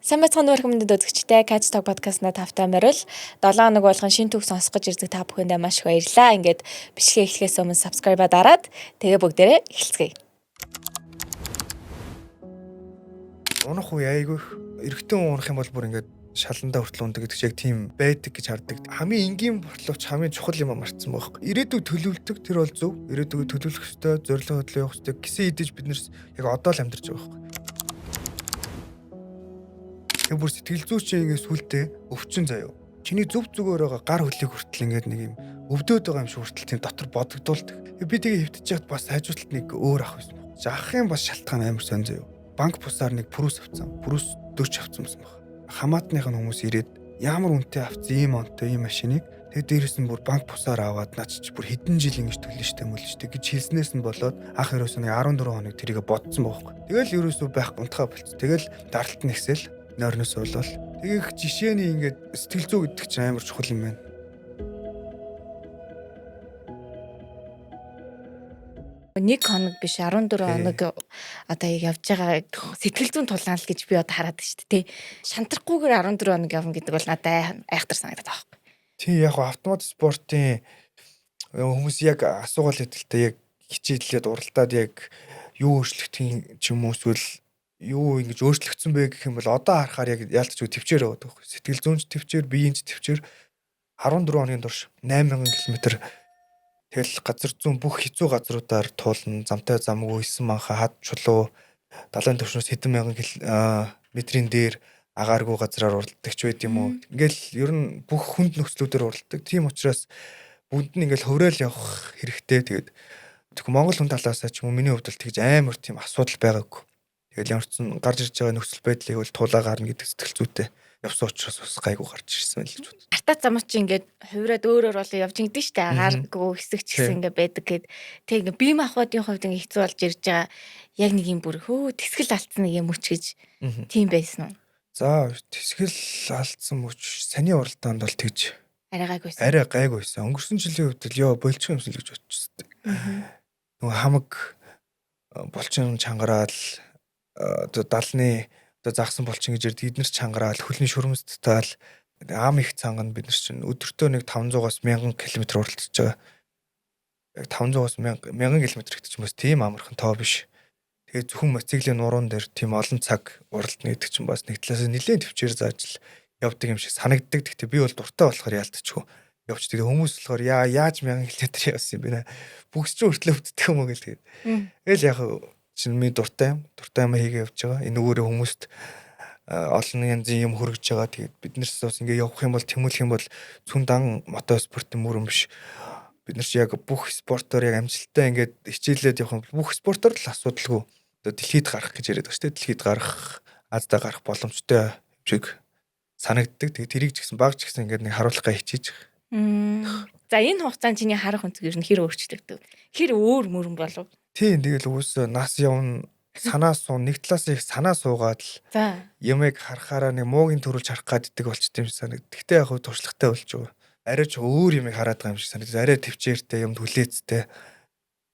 Сайн байцгаана уу хүмүүст үзэгчтэй Catch Talk podcast-на тавтай морил 7 хоног болгон шинэ түүх сонсох гэж ирдэг та бүхэндээ маш их баярлалаа. Ингээд бичлэгээ эхлэхээс өмнө subscribe-а дараад тэгээ бүгдээрээ эхэлцгээе. Унах уу айгүй эрэгтэй хүн унах юм бол бүр ингээд шаландаа хүртэл ундаг гэдэг чинь яг тийм байдаг гэж хардаг. Хамгийн энгийн бодлооч хамгийн чухал юм марцсан байхгүй. Ирээдүйг төлөвлөдөг тэр бол зөв. Ирээдүйг төлөвлөх ёстой, зорилго хөдлөө явах ёстой гэсэн идэж бид нэр яг одоо л амьдарч байгаа байхгүй. Тэг бүр сэтгэл зүйчийн ингээс сүлдээ өвчин заяа. Чиний зөв зүгээр байгаа гар хөлийг хүртэл ингээд нэг юм өвдөөд байгаа юм шиг хүртэл тийм дотор бодогдуулдаг. Би тэгээ хөвтөж яхад бас хажуудалд нэг өөр ах байсан баг. Ахын бас шалтгаан амар сон заяа. Банк бусаар нэг пүрүс авцсан. Пүрүс 40 авцсан байсан баг. Хамаатных нь хүмүүс ирээд ямар үнэтэй авцсан ийм онтой ийм машиныг тэгээ дээрэс нь бүр банк бусаар аваад наач чи бүр хэдэн жил ингэж төлнө штэ мөлжтэй гэж хэлснээс нь болоод ах ерөөсөө нэг 14 хоног тэрийг бодсон байхгүй. Тэгэл ерөөсөө байх унтахаа болц. Тэгэл даралт нь ихсэл нойрноос болол. Тэгээх жишээний ингээд сэтгэл зүй гэдэг чинь амар чухал юм байна. Нэг хоног биш 14 хоног одоо явж байгаа сэтгэл зүйн тулаан л гэж би одоо хараад шүү дээ. Шантрахгүйгээр 14 хоног явна гэдэг бол надад айхтар санагдаад байгаа юм. Тийм яг автомат спортын хүмүүс яг асуугаал хэдэлтэй яг хичээлээд уралдаад яг юу өөрчлөгдөх юм уу эсвэл юу ингэж өөрчлөгдсөн бэ гэх юм бол одоо харахаар яг яалтч үе төвчээр байгаа байхгүй. Сэтгэл зүйнч төвчээр, биеийнч төвчээр 14 хоногийн турш 8000 км тэгэл газар зүүн бүх хэцүү газруудаар туулна. Замтай замгүй исэн манха хад чулуу далайн төвшнөөс хэдэн мянган метрийн дээр агааргүй газраар уралддаг ч байд юм уу. Ингээл ер нь бүх хүнд нөхцлүүдээр уралддаг. Тийм учраас бүгд нь ингээл хөврөөл явах хэрэгтэй. Тэгээд Монгол хүн талаасаа ч юм уу миний хувьд л тэгж амар тийм асуудал байгаагүй. Тэгэл ямар ч сан гарч ирж байгаа нөхцөл байдлыг бол тулаа гарна гэдэг сэтгэл зүйтэй явсан учраас бас гайгүй гарч ирсэн байл гэж бод. Артаа замч ингээд хувираад өөрөөр болоо явж ингэдэж штэ агааргүй хэсэг ч гэсэн ингээд байдаг гэд тэг ингээд бие махбодын хувьд ингээд хэцүү болж ирж байгаа яг нэг юм бүр хөө тэсгэл алдсан нэг юм өч гэж тийм байсан уу? За тэсгэл алдсан мөч саний уралдаанд бол тэгж арай гайгүйсэн. Өнгөрсөн жилийн үед л ёо болчих юмсан л гэж бодчихсон. Нөгөө хамаг булчин чангараал одоо далны одоо загсан булчин гэж ярддаг эднэр чангараал хөлний шүрмэс татаал ам их цанган бид нар чинь өдөртөө нэг 500-аас 1000 км уралдаж байгаа. Яг 500-аас 1000 км гэдэг чинь бас тийм амархан тоо биш. Тэгээ зөвхөн мотоциклийн нуурын дээр тийм олон цаг уралдана гэдэг чинь бас нэг талаас нь нэлээд төвчээр зааж л явдаг юм шиг санагддаг. Гэхдээ би бол дуртай болохоор яалтчихгүй. Явчдаг хүмүүс болохоор яаж 1000 км явсан юм бэ нэ. Бүгс ч хүртэл өвддөг юм уу гэл тэгээд. Тэгэл яг чинь ми дуртай юм хийгээ явж байгаа. Энэ өгөөрөө хүмүүст олон янзын юм хүргэж байгаа. Тэгээд бид нарс бас ингээ явах юм бол тэмүүлэх юм бол цүн дан мотоспортын мөрөн биш. Бид нар ч яг бүх спортоор яг амжилттай ингээд хичээлээд явах юм бол бүх спортоор л асуудалгүй. Одоо дэлхийд гарах гэж яриад байгаа шүү дээ. Дэлхийд гарах, Аздаа гарах боломжтой юм шиг санагддаг. Тэгээд тэрийг ч гэсэн баг ч гэсэн ингээд нэг харуулхаа хичээж. За энэ хугацаанд чиний харах өнцөг ер нь хэр өөрчлөгдөв? Хэр өөр мөрөн болов? Тийм тэгэл үс нас явна санаа суун нэг талаас их санаа суугаад л ямыг харахаараа нэг муугийн төрүүлж харах гаддаг болчт юм шиг санагдав. Гэхдээ яг туршлагатай болж байгаа. Арай ч өөр юм хараад байгаа юм шиг санагдав. Арай төвчээртэй юм хүлээцтэй.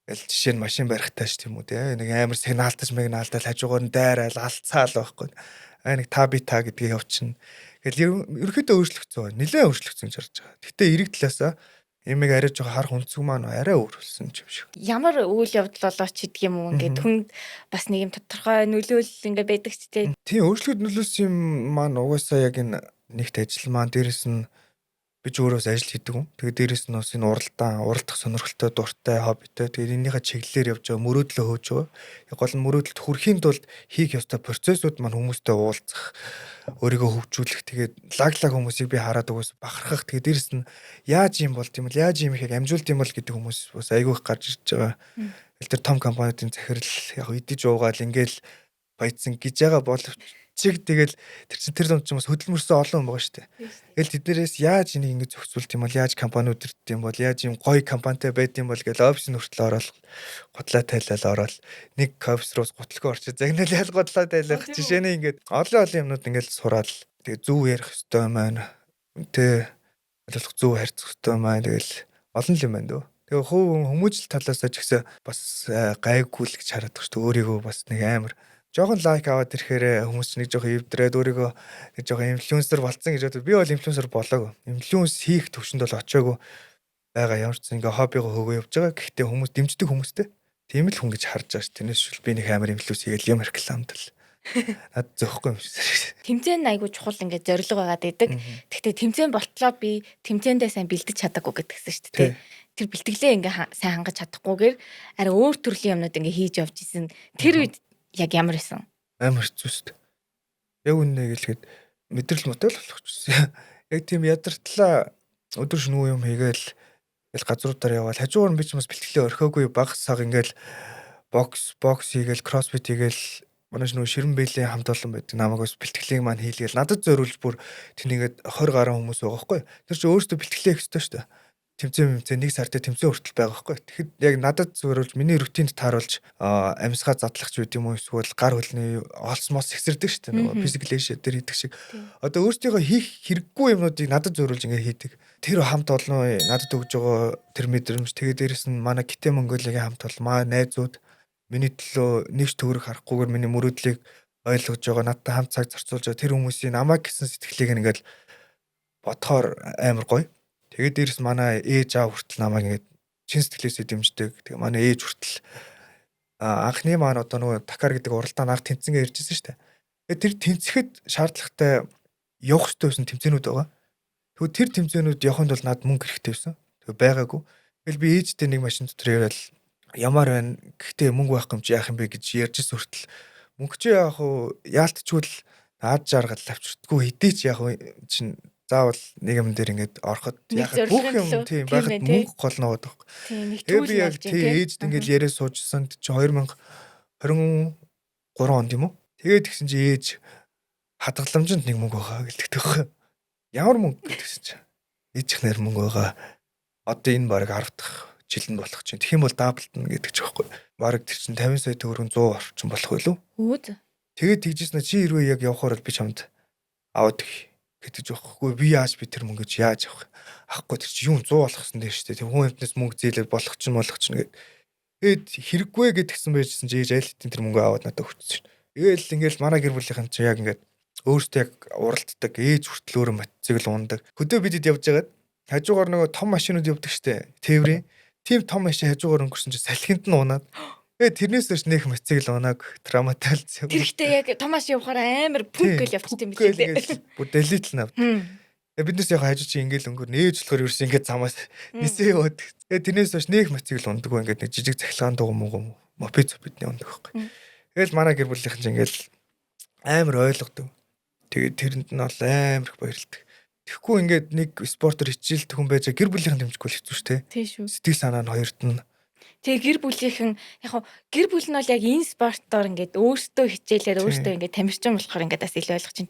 Тэгэл жишээ нь машин барихтаа ч тийм үү те. Нэг амар сигналтаж хажуугаар нь дайраал алцаал байхгүй. Нэг та би та гэдгийг явчихна. Тэгэл ерөөхдөө өөрчлөгдсөн. Нэлээд өөрчлөгдсөн гэж харж байгаа. Гэхдээ эрэг талаасаа ямиг арай жоо харах өнцөг маань арай өөрчлөсөн юм шиг. Ямар үйл явдал болоо ч гэдэг юм уу ингээд хүнд бас нэг юм тодорхой нөлөөлөл ингээд байдаг ч тийм. Тийм өөрчлөлт нөлөөлсөн юм маань угаасаа яг энэ нэгт ажил маань дээрэс нь би ч өөрөөс ажил хийдэг юм. Тэгээд дээрэс нь бас энэ уралдах сонирхолтой дуртай хоббитой. Тэгээд энэнийхээ чиглэлээр явж байгаа мөрөөдлөө хөөж байгаа. Яг гол нь мөрөөдөлд хүрэхийн тулд хийх ёстой процессууд маань хүмүүстэй уулзах, өөрийгөө хөгжүүлэх. Тэгээд лаг хүмүүсийг би хараад угаас бахархах. Тэгээд дээрэс нь яаж юм бол тийм л яаж юм ихийг амжуулт юм бол гэдэг хүмүүс бас айгүй их гарч ирж байгаа. Тэр том компаниудын захирал яг идэж уугаал ингээл баяцсан гэж байгаа боловч чиг тэгэл тэр дунд ч бас хөдөлмөрсөн олон хүн байгаа шүү дээ. Тэгэл тэднэрээс яаж энийг ингэж зохицуулт юм бол яаж компаниуд ирд юм бол яаж юм гоё компанитай байд юм бол гэж офисын хүртэл ороод готлаа тайлал ороод нэг офис руу гутлгаа орчиж загнаал готлаа тайлах жишээний ингээд олон юмнууд ингээд сураал тэгээ зөв ярих ёстой маань тэ зөв харьцах ёстой маань тэгэл олон юм байна дөө. Тэгээ хүмүүжил талаасаа ч гэсэн бас гайгүй л гэж хараад байна шүү дээ. Өөрийгөө бас нэг амар жоохон лайк аваад ирэхээр хүмүүс ч нэг жоохон эвдрээд өөрийгөө нэг жоохон инфлюенсер болсон гэж боддог. Би бол инфлюенсер болоогүй. Инфлюенс хийх төвшөнд бол очиагүй байгаа. Ямар ч ингээ хоббигоо хөөгөө явж байгаа. Гэхдээ хүмүүс дэмждэг хүмүүстэй. Тийм л хүн гэж харж байгаа ш. Тэрнээс шил би нэг амар инфлюенс хийгээл юм рекламд л. Над зөөхгүй юм шиг. Тэмцээн айгу чухал ингээд зориг байгаад идэг. Гэхдээ тэмцээн болтлоо би тэмцээндээ сайн бэлдэж чадаагүй гэдгсэн шүү дээ. Тэр бэлтгэлээ ингээ сайн хангаж чадахгүйгээр арай өөр төрлийн юмнууд ингээ хийж явж исэн. Тэр үед яг ямар исэн? Амар хэцүү шүү дээ. Яг үнэ гэлгээд мэдрэл мотой л болох ч гэсэн. Яг тийм ядартлаа өдөр шөнөгүй юм хийгээл газруудаар яваал хажуугаар нь би ч бас бэлтгэлээ орхиогүй баг саг ингээл бокс хийгээл кроссфит хийгээл манай нөгөө ширэн бэйлийн хамт олон байдаг намайг бас бэлтгэлийг маань хийлгээл надад зориулж бүр тэнд ингээд 20 гаруй хүмүүс байгаа байхгүй. Тэр чинь өөрөөсөө бэлтгэлээ хийх ёстой шүү дээ. Тэмцээн нэг сард тэмцээн хүртэл байгаа байхгүй. Тэгэхэд яг надад зориулж миний рутинд тааруулж амьсгаа задлахч байд юм уу эсвэл гар хөлний олс мос ихсэрдэг шүү дээ. Нөгөө физиклэш дээр хийдэг шиг. Одоо өөртөө хийх хэрэггүй юмнуудыг надад зориулж ингээд хийдэг. Тэр хамт олон надад өгж байгаа тэр мэдрэмж тэгээд дээрэс нь манай Китэ Монголигийн хамт олон маа найзууд миний төлөө нэгч төгрөг харахгүйгээр миний мөрөөдлийг ойлгож байгаа надад хамт цаг зарцуулж байгаа тэр хүмүүсийн намайг гэсэн сэтгэлийг ингээд бодохоор амар гоё. Тэгээд дээрс манай ээж аав хүртэл намайг ингээд чин сэтгэлээсээ дэмждэг. Тэгээ манай ээж хүртэл анхны маань одоо нөгөө Дакар гэдэг уралдаанд анх тэнцэнгээ иржсэн шүү дээ. Тэгээд тэр тэнцэхэд шаардлагатай явах ёстой байсан тэмцээнүүд байгаа. Тэгвэл тэр тэмцээнүүд явахын тулд надад мөнгө хэрэгтэй байсан. Тэгээ байгаагүй. Тэгэл би ээжтэй нэг машин дотор яриад ямар байна. Гэхдээ мөнгө байхгүй юм чи яах юм бэ гэж ярьжсэн хүртэл мөнгө чи яах вэ? Яалтчгүй л аад жаргал авчирдаггүй хэдий ч яах вэ чин заавал нэг юм дээр ингээд ороход яхад бүх юм тийм байхад мөнгө гол ногоод байхгүй. Тэгээ би яг тийм ээжд ингээд яриа суужсан чи 2023 онд юм уу? Тэгээд тэгсэн чи ээж хадгаламжинд нэг мөнгө байгаа гэлдэг тоххой. Ямар мөнгө гэдгсэн чи ээжийнх нэр мөнгө байгаа. Одоо энэ баг 10 дахь жилэнд болох чинь. Тэгэх юм бол даблтна гэдэг ч байхгүй. Бараг тэр чинь 50 сая төгрөг 100 орчим болох байлгүй. Үүд. Тэгээд тэгжсэн чи хэрвээ яг явахаар би чамд аваад гэдэг жоохгүй би яаж би тэр мөнгөж яаж авах. Ахгүй тэр чи юу 100 болгосон дээр шүү дээ. Тэр хүн амтнаас мөнгө зээлээд болох ч гээд. Тэгээд хэрэггүй гэдгсэн байжсэн чи ээж айлтын тэр мөнгөө аваад надад өгсөн. Эгээл ингээл манай гэр бүлийнхэн чи яг ингээд өөртөө яг уралддаг ээж хүртэл өөрөө мотоцикл ундаг. Хөдөө бидэд явж байгаад хажуугаар нөгөө том машинууд явдаг штэ. Тээврийн тийм том машин хажуугаар өнгөрсөн чи салхинд нь унаад. Тэгээд тэрнээс ч нэх мотоцикл унааг травматалц. Тэрхтээ яг том машин явахаар амар пүнк гэл явчихсан юм билээ. Бүр дэлитл навд. Биднээс яг хажуу чи ингээл өнгөр нээж болохоор ерөөс ингээд замаас нисээ яваад. Тэгээд тэрнээс ч нэх мотоцикл ундаггүй ингээд нэг жижиг цахилгаан дугуй мопед бидний ундаг байхгүй. Тэгэл манай гэр бүлийнхэн ч ингээл амар ойлгодог. Тэгээд тэрэнд нь бол амар их баярлдаг. Тэгэхгүй ингээд нэг спортоор хичээлдэг хүн байж гэр бүлийнхэн дэмжихгүй л хэцүү шүү дээ. Тийм шүү. Сэтгэл санаа нь хоёрт нь. Тэгээ гэр бүлийнхэн яг гэр бүл нь бол яг энэ спортоор ингээд өөртөө хичээлээр өөртөө ингээд тамирчин болохоор ингээд бас илүү ойлгож чинь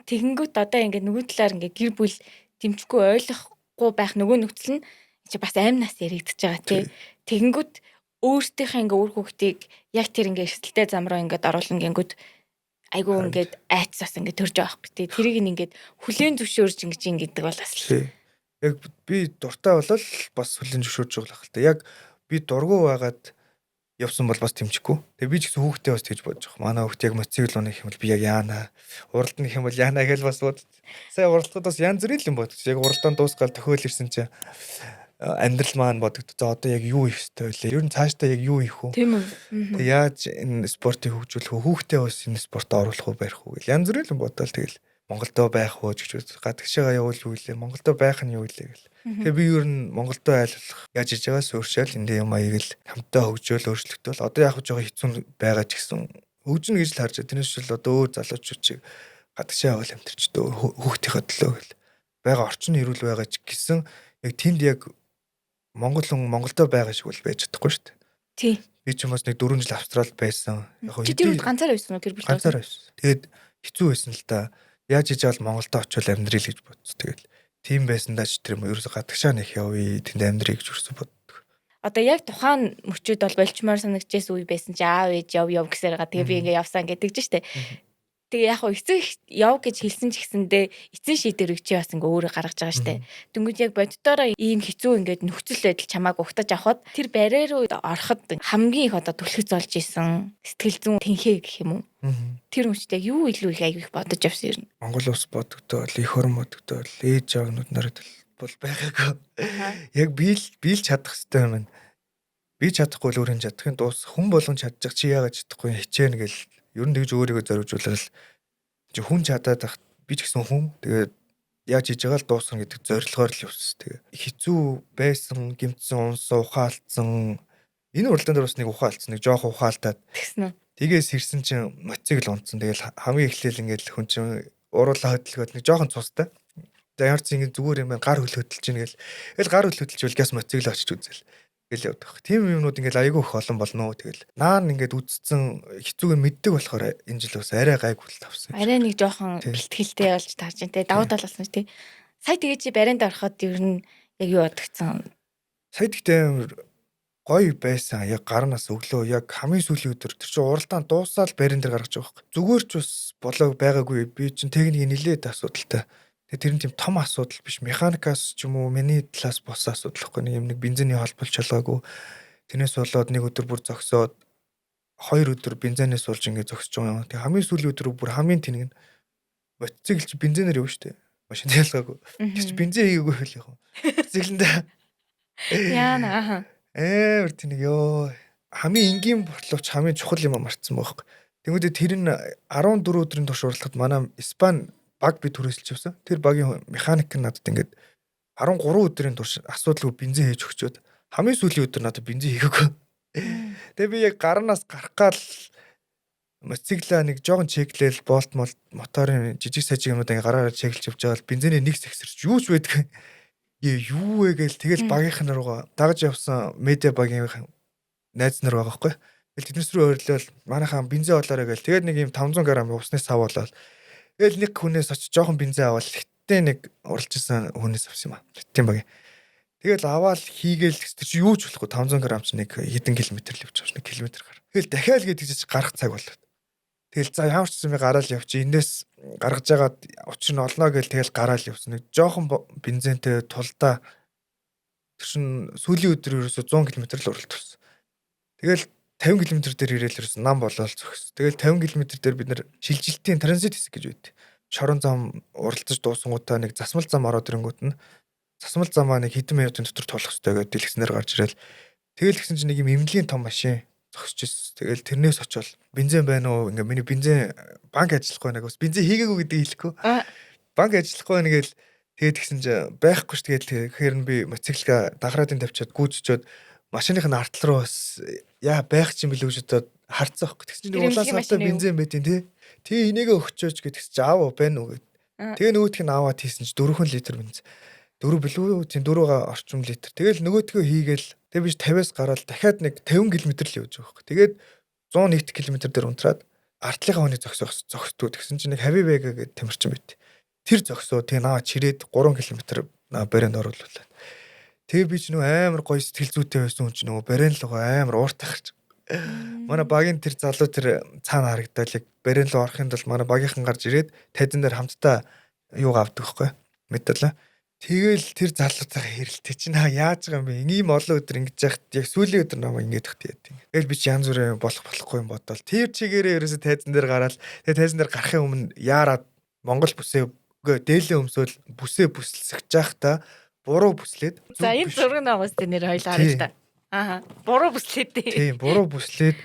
тэгэнгүүт одоо ингээд нөгөө талаар ингээд гэр бүл дэмжихгүй ойлгохгүй байх нөгөө нөхцөл нь чи бас амнаас яригдчихэж байгаа тий. Тэгэнгүүт өөртөөхөө ингээд үр хөвгтийг яг тэр ингээд эрсдэлтэй зам руу ингээд оруулна гингүүд айгуу ингээд айцсаас ингээд төрж байгаа байхгүй тий. Тэрийг ингээд хүлээн зөвшөөрж ингээд бол бас яг би дуртай болол бас хүлээн зөвшөөрж байгаа л та. Яг би дургу байгаад явсан бол бас тэмчихгүй. Тэгээ би ч гэсэн хүүхдээ бас тэгж бодож байгаа. Манай хүүхд яг мотоцикл унах юм бол би яг яана. Уралдах юм бол яана гэж бас бод. Сая уралдахад бас янз бүрийн юм бодож. Яг уралдаан дуусгаал төхөөл ирсэн чинь амьдрал маань бодогд. За одоо яг юу хийх ёстой вэ? Ер нь цаашдаа яг юу хийх вэ? Тийм үү. Тэгээ яаж энэ спортыг хөгжүүлэх вэ? Хүүхдээ бас энэ спортод оруулах уу, барих уу гэл янз бүрийн юм бодвол тэгэл Монголдөө байх уу гэж гадагшаага явуул юу гэлээ. Монголдөө байх нь юу гэлээ гэл. Тэгээ би ер нь Монголдөө айлуулах яаж хийж байгаас өөрчөөл энэ юм аяг л хамтаа хөгжөөл өөрчлөгдөөл одоо яг жоохон хэцүү байгаа ч гэсэн хөгжинө гэж л харж байгаа. Тэрнээс л одоо өөр залуучууд чиг гадагшаа явуул амтэрч дөө хүүхдийнхээ төлөө гэл. Бага орчин ирүүл байгаа ч гэсэн яг тэнд яг Монголдөө байгаа шиг бол байж чадахгүй шүү дээ. Тий. Би ч юм бас нэг 4 жил Австралид байсан. Яг хэдий ганцаараа байсан уу гэр бүл? Ганцаараа байсан. Тэгээд хэцүү байсан л да. Яаж хийж авал Монголд очивол амьдрий л гэж бодсон. Тэгэл тийм байсандаа ч тэр юм ерөөсө гадагшаа нэх явъя тэнд амьдрий гэж ерөөсө боддог. Одоо яг тухайн мөчөд бол болчмоор санагдчихсэн үе байсан чи аав ээж яв гэсээр га тэгээ би ингээ явсан гэдэг ч штэ. Тэгээ яг хөө эцэг яв гэж хэлсэн ч гэсэндээ эцэн шийдвэр чи бас ингээ өөрөө гаргаж байгаа штэ. Дөнгөж яг боддороо ийм хэцүү ингээд нөхцөл байдал чамааг угтаж авахад тэр барьер руу ороход хамгийн их одоо түлхэж золж исэн сэтгэл зүйн тэнхээ гэх юм уу. Тэр хүнчтэй юу илүү их аяг их бодож авсан юм. Монгол ус бодогдоод, их орн бодогдоод, ээж аавнууд нарыг бол байгаагүй. Яг бийл чадах хэрэгтэй юм байна. Би чадахгүй л өөр хүн чадахын дуус хүн болгон чадчих чи яагаад чадахгүй хичээнэ гэл ер нь тэгж өөрийгөө зориулжуулаад чи хүн чадаад ах би ч гэсэн хүн тэгээд яаж хийж байгаа л дуусгах гэдэг зорилгоор л явсан. Тэгээ хэцүү байсан гимтсэн унс ухаалтсан энэ уралдаан дээр бас нэг ухаалтсан нэг жоох ухаалтаад тэгсэн үү. Тэгээс ирсэн чинь мотоцикл унтсан. Тэгэл хамгийн эхлээл ингээд хүн чинь уруулаа хөдөлгөөд нэг жоохон цустай. За ямар ч ингэ зүгээр юм байна гар хөл хөдөлж ийн гэл. Тэгэл гар хөл хөдөлж газ мотоцикл очиж үзэл. Гэл явдаг. Тийм юмнууд ингээд айгүй их олон болно. Тэгэл наан ингээд үдцсэн хэцүүгээ мэддэг болохоор энэ жил бас арай гайгүй л тавсан. Арай нэг жоохон бэлтгэлтэй болж таарч байна те. Давуу тал болсон тий. Сая тэгээ чи баринд ороход ер нь яг юу бодогцсон. Сая тэгтээ гоё байсан. Яг гарнаас өглөө яг хамгийн сүүлийн өдөр тэр чинь уралдаан дуусаад барин дээр гаргаж байгаа байхгүй. Зүгээр ч бас болоог байгаагүй. Би чинь техникийн нилээд асуудалтай. Тэгээ тэр нь тийм том асуудал биш. Механикаас ч юм уу миний талаас болсон асуудал байхгүй. Нэг юм нэг бензиний холбол чалгаагүй. Тэрнээс болоод нэг өдөр бүр зогсоод 2 өдөр бензинээс болж ингэ зогсож байгаа юм. Тэгээ хамгийн сүүлийн өдөр бүр хамгийн тэнэг нь мотоцикл чи бензинээр явна шүү дээ. Машин ялгаагүй. Тэр чи бензин хийгээгүй хэл яг. Мотоциклэндээ Яана. Амар тэнэг ёо. Хамгийн энгийн бодлооч хамгийн чухал юм марцсан байхгүй. Тэгмүүдээ тэр нь 14 өдрийн турш уралдахад манай Испани баг би түрээсэлж явсан. Тэр багийн механик нь надад ингээд 13 өдрийн турш асуудалгүй бензин хийж өгчөөд хамгийн сүүлийн өдөр надад бензин хийгээгүй. Тэгээ би яг гарнаас гарах гал мотоцикла нэг жоохон чеклэл болт моторын жижиг сажиг юмнууд ингээ гараараа чеклж явж байгаа л бензиний нэг сэгсэрч юу ч байдгүй. Юу вэ гээл тэгэл багийнхан руугаа дагаж явсан медиа багийн найз нар байгаа байхгүй. Тэгэл тэднээс рүү ойрлол манайхаа бензин олоорой гээл тэгээд нэг юм 500 г усны сав болоод тэгэл нэг хүнээс очиж жоохон бензин аваад хиттэй нэг уралжсэн хүнээс авсан юм аа. Тийм багийн. Тэгэл аваад хийгээл тэр чи юу ч болохгүй 500 г ч нэг хэдэн километр л явж байгаа ш. 1 километр гар. Тэгэл дахиад гэдэг чи гарах цаг болоод. Тэгэл за ямар ч юм гараал явчих. Эндээс гаргаж байгаад учир нь олноо гэл тэгэл гараал явсан. Нэг жоохон бензинтэй тулдаа тэр чин сүүлийн өдөр ерөөсө 100 км л уралт болсон. Тэгэл 50 км дээр ирээл ерөөсө нам болоод зогс. Тэгэл 50 км дээр бид нар шилжилтийн транзит хэсэг гэж байд. Шорон зам уралдаж дуусангуудаа нэг засмал зам ороод ирэнгүүт нь засмал замаа нэг хэдэн минутын дотор тулах хэрэгтэй гэдэг дэлгэснээр гарч ирэл. Тэгэл гисэн чинь нэг юм эмнэлгийн том машин зогсож ирсэн. Тэгэл тэрнээс очивол бензин байна уу? Ингээ миний бензин банк ажиллахгүй нэг бас бензин хийгээгүй гэдэг хэлэхгүй. Банк ажиллахгүй нэгэл тэгээд гисэн чинь байхгүй ш. Тэгээд тэгэхээр би мотоциклга даграадын тавьчаад гүйцчихэд машиных нь артал руу бас яа байх ч юм бэлээ гэж одоо харцсан байхгүй. Тэгсэн чинь улаан савтай бензин байдیں۔ Тий энийгээ өгчөөч гэдгс чи аав байна уу гэд. Тэгээ нөгөөдх нь аваад хийсэн чи 4 литр бензин. 4 билүү тийм 4 орчим литр. Тэгэл нөгөөдгөө хийгээл тэг биш 50-аас гараад дахиад нэг 50 км л явж байгаа байхгүй. Тэгээд 100 км дээр унтраад артлынхаа хүний зогсдуу. Тэгсэн чинь нэг Хавивэга гэдэг тамирчин байт. Тэр зогсоо тэг наа чирээд 3 км баринд оруулуулаад. Тэгээ би ч нөө амар гоё сэтгэл зүйтэй байсан хүн ч нөө баринд л амар ууртай гарч. Манай багийн тэр залуу тэр цаана харагдал яг баринд л орохын тулд манай багийнхан гарч ирээд тайзан дээр хамтдаа юу авдаг байхгүй. Мэдээлээ. Тэгэл тэр залуутайгаа хэрэлтэй чинь яаж байгаа юм бэ? Ийм олон өдөр ингэж яхад яг сүүлийн өдөр намайг ингэж тахт яа. Тэгэл би чи янз бүрийн болохгүй юм бодвол тэр чигээрээ ерөөсө тайзан дээр гараад тэгээ тайзан дээр гарахын өмнө яарад Монгол бүсээ дээлээ өмсөөл бүсээ бүслсэж байхдаа буруу бүслээд. За энэ зураг наагаас нэр хоёул харъя л да. Ааха. Буруу бүслээд дээ. Тийм буруу бүслээд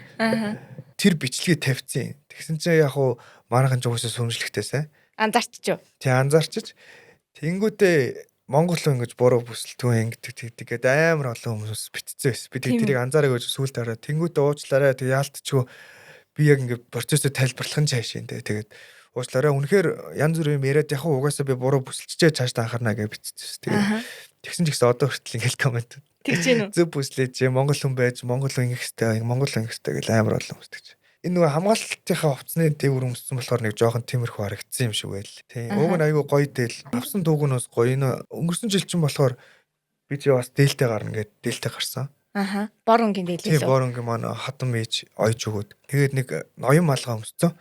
тэр бичлэгээ тавьчихсан. Тэгсэн чинь яг уу манайхан ч уусаа сүмжлэхтэй сайн. Анзаарчиж юу? Тий анзаарчиж. Тэнгүүтээ Монгол ингэж буруу бүсэлтгүй ингэдэг тэгээд амар олон хүмүүс битцсэн байсан. Би тэрийг анзаараа гэж сүулт хараад тэнгүүтээ уучлаарай тэг яалтчгүй би яг ингэ процессыг тайлбарлах нь цаашаа энэ тэгээд уучлаарай үнэхээр янз бүрийн юм яриад яг угаасаа би буруу бүсэлчээ цааш та анхаарна гэж битцсэн. Тэгээд тэгсэн ч гэсэн одоо хүртэл ингэ комент тэгж гэнэ үү? Зөв бүслээж Монгол хүн байж Монгол хүн ингэх хэрэгтэй Монгол хүн ингэх хэрэгтэй гэж амар олон хүмүүс тэгж. Энэ нөгөө хамгаалтынхаа хувцсны дээгүүр өмссөн болохоор нэг жоохон тиймэрхүү харагдсан юм шиг байл. Тийм. Уг нь айгүй гоё дээл. Авсан дууг нь бас гоё. Энэ өнгөрсөн жил чинь болохоор би чи бас дээлтэй гарна гэд дээлтэй гарсан. Боронгийн дээлээ. Тийм боронгийн маань хатан мэж ойж өгөөд. Тэгээд нэг ноён малгай өмссөн.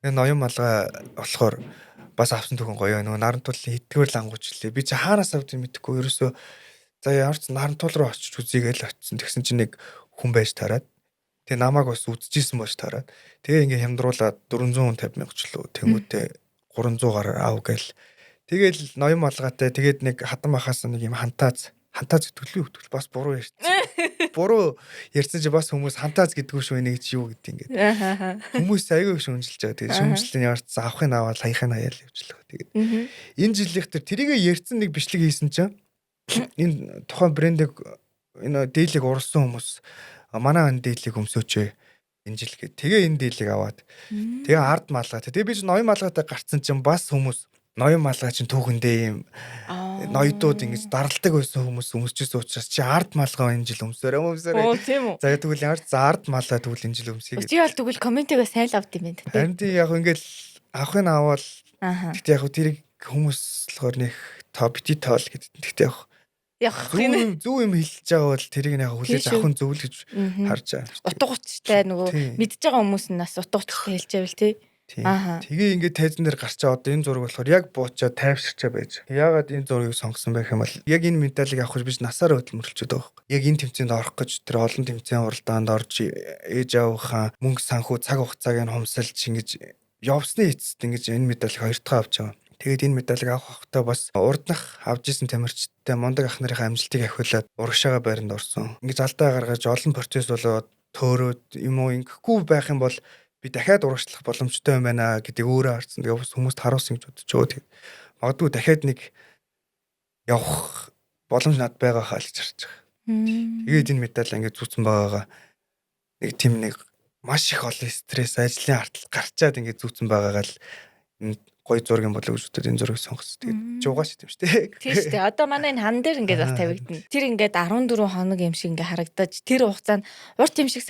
Энэ ноён малгай болохоор бас авсан түүхэн гоё нөгөө нарантуулын хитгэвэр лангуучлээ. Би чи хаанаас авдгийг мэдэхгүй ерөөсөө за ямарч нарантуул руу очиж үзье гэж очисон. Тэгсэн чинь нэг хүн байж тараад тэгээ намайг бас үзчихсэн байж тараад тэгээ ингээ хямдруулаад 450 мянга ч лөө тэмүүтээ 300 гараар аав гээл. Тэгэл ноён малгайтай тэгээд нэг хатан махаас нэг юм хантааз итгэл бас буруу ярьсан. Буруу ярьсан чи бас хүмүүс хантааз гэдгүү шүү энийг чи юу гэдэг ингээд. Хүмүүс аягүй шүмжилж байгаа. Тэгээд шүмжлэлтийн ямар ч авахын аваад хаяхын хаяал явуулах. Тэгээд энэ жилийнх төр тэрийгэ ярьсан нэг бичлэг хийсэн чинь энэ тухайн брендийг энэ дийлийг уралсан хүмүүс манай энэ дийлийг өмсөөч энэ жил гээд тэгээ энэ дийлийг аваад тэгээ ард малгай. Тэгээ би ч ноён малгайтай гарцсан чинь бас хүмүүс ноён малгай чинь түүхэндээ юм ноёдууд ингэж даралдаг байсан хүмүүс өмсчихсэн учраас чи ард малгай энэ жил өмсөөрэй. Оо тийм үү. За тэгвэл ямар ч за ард малгай тэгвэл энэ жил өмсөе. Чи бол тэгвэл комментигээ сайн л авд юм байна. Харин тийм яг ингээл авахын аваад тэгтээ яг тэрийг хүмүүс болохоор нэг бити тоол гэдэг. Тэгтээ яг зөв юм хэлж байгаа бол тэрийг яг хүлээж авах нь зөв л гэж харж байгаа. Утга учиртай нөгөө мэдж байгаа хүмүүс нь бас утга учиртай хэлж байвал тий. Тэгээ ингээд тайзан дээр гарчаа одоо энэ зураг болохоор яг буучаа тайвширчаа байж. Яагаад энэ зургийг сонгосон байх юм бол яг энэ медалийг авах гэж би насаараа хөдөлмөрлөж байгаа байхгүй. Яг энэ тэмцээнд орох гэж тэр олон тэмцээн уралдаанд орж ээж аавынхаа мөнгө санхүү цаг хугацааг нь хумсалж ингэж явсны эцэст ингэж энэ медалийг хоёр дахь авч байгаа. Тэгээд энэ медалийг авах хэрэгтэй бас урднах авж исэн тамирчидтай мундаг ах нарын амжилтыг ахиулаад урагшаага байранд орсон. Ингэж алдаа гаргаж олон процесс болоод төөрөөд юм уу ингэхгүй байх юм бол би дахиад урагшлах боломжтой юм байна гэдэг өөрөө харсан. Тэгээ бас хүмүүст харуулсан гэж бодож байгаа. Тэгээд магадгүй дахиад нэг явах боломж над байгаа хаа л гэж харж байгаа. Тэгээд энэ медаль ингээд зүүцэн байгаагаа нэг тийм нэг маш их олон стресс, ажлын артал гарчаад ингээд зүүцэн байгаагаа л энэ гоё зураг юм болоо гэж бодоод энэ зургийг сонгосон. Тэгээд жуугаа шít юм шүү дээ. Тийм шүү дээ. Одоо манай энэ хан дээр ингээд бас тавигдана. Тэр ингээд 14 хоног юм шиг ингээд харагдаж тэр хугацаанд урт юм шиг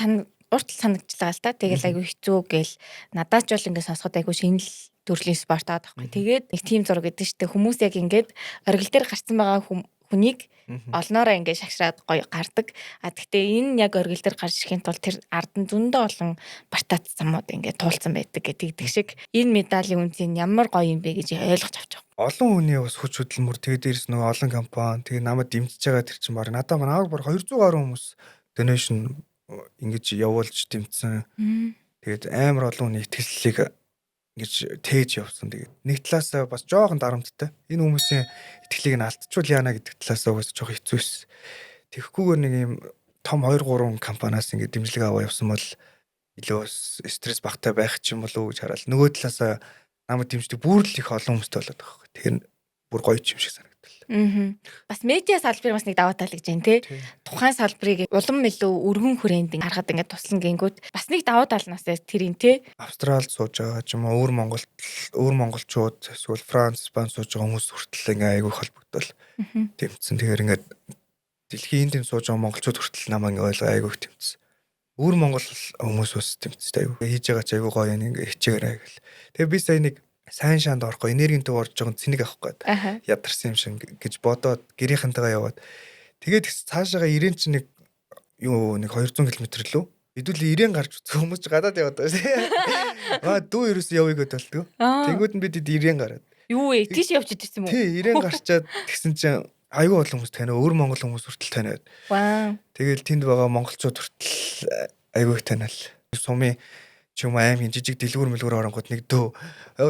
уртл санагдчихлаа л та. Тэгэл айгүй хэцүү гээл надад ч бол ингээд сонсоход айгүй шинэл төрлийн спорт аваад байхгүй. Тэгээд нэг тим зураг гэдэг шүү дээ. Хүмүүс яг ингээд оргил дээр гарцсан байгаа хүнийг олноороо ингээд шагшраад гоё гардаг. Гэхдээ энэ яг оргил дээр гарч ирэхин тулд тэр ард нь зөндөө олон бартаац замууд ингээд туулсан байдаг гэдэг шиг энэ медалийн үнц нь ямар гоё юм бэ гэж ойлгож авч байгаа. Олон хүний бас хүч хөдөлмөр тэгээд дээрс нөгөө олон компани тэгээд намайг дэмжиж байгаа тэр чинь баг надад манайг баг 200 гаруй хүмүүс donation ингэж явуулж дэмжсэн. Тэгээд амар олон хүний итгэлийг ингэж тээж явсан. Тэгээд нэг талаасаа бас жоохон дарамттай. Энэ хүмүүсийн итгэлийг нь алдчихвал яана гэдэг талаасаа бас жоохон хэцүү шээ. Тэгэхгүйгээр нэг юм том 2-3 компаниас ингэ дэмжлэг аваа явсан бол илүү стресс багтай байх ч юм болов уу гэж хараал. Нөгөө талаасаа намайг дэмждэг бүр л их олон хүмүүстэй болоод байгаа хэрэг. Тэгэхээр бүр гоё юм шиг санагдав. Бас медиа салбарын бас нэг даваа тал гэж байна тий. Тухайн салбарыг улам илүү өргөн хүрээнд харахад ингээд туслан гингүүд бас нэг даваа тал нас тэрийн тий. Австралид сууж байгаа ч юм уу өөр монголчууд эсвэл Франц, Испани сууж байгаа хүмүүс хүртэл ингээ айгүй холбогдол тэмцсэн. Тэгэхээр ингээд дэлхийн энд сууж байгаа монголчууд хүртэл намайг ингээ айгүй тэмцсэн. Өөр монгол хүмүүс бас тэмцсэн айгүй. Хийж байгаа ч айгүй гоё ингээ хичээгээрэй гэл. Тэгээ би сая нэг сайн шаанд орохгүй энергийн төв орж байгаа цэник авах гээд ядарсан юм шиг гэж бодоод гэрийнхэнтэйгээ яваад тэгээд цаашаага 90 ч нэг 200 км лөө хэдүүл 90 гарч үзэх хүмүүс ч гадаад яваад байгаа. Дүү ерөөсөө явъя гэдээ болтгоо. Тэнгүүд нь бид 90 гараад. Юу вэ? Тийш явж идсэн юм уу? Тий 90 гарчаад тэгсэн чинь аюу олон хүмүүс таниа өөр монгол хүмүүс хүртэл таниад. Тэгэл тэнд байгаа монголчууд хүртэл аюу их таниал. Сумын ч юм аим жижиг дэлгүүр оронгууд нэг дөө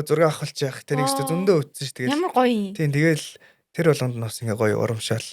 зураг авахлж яах тэр нэг өстө зөндөө үтсэн ш. Тэгэл ямар гоё. Тийм тэгэл тэр болгонд нь бас ингээ гоё урамшаал.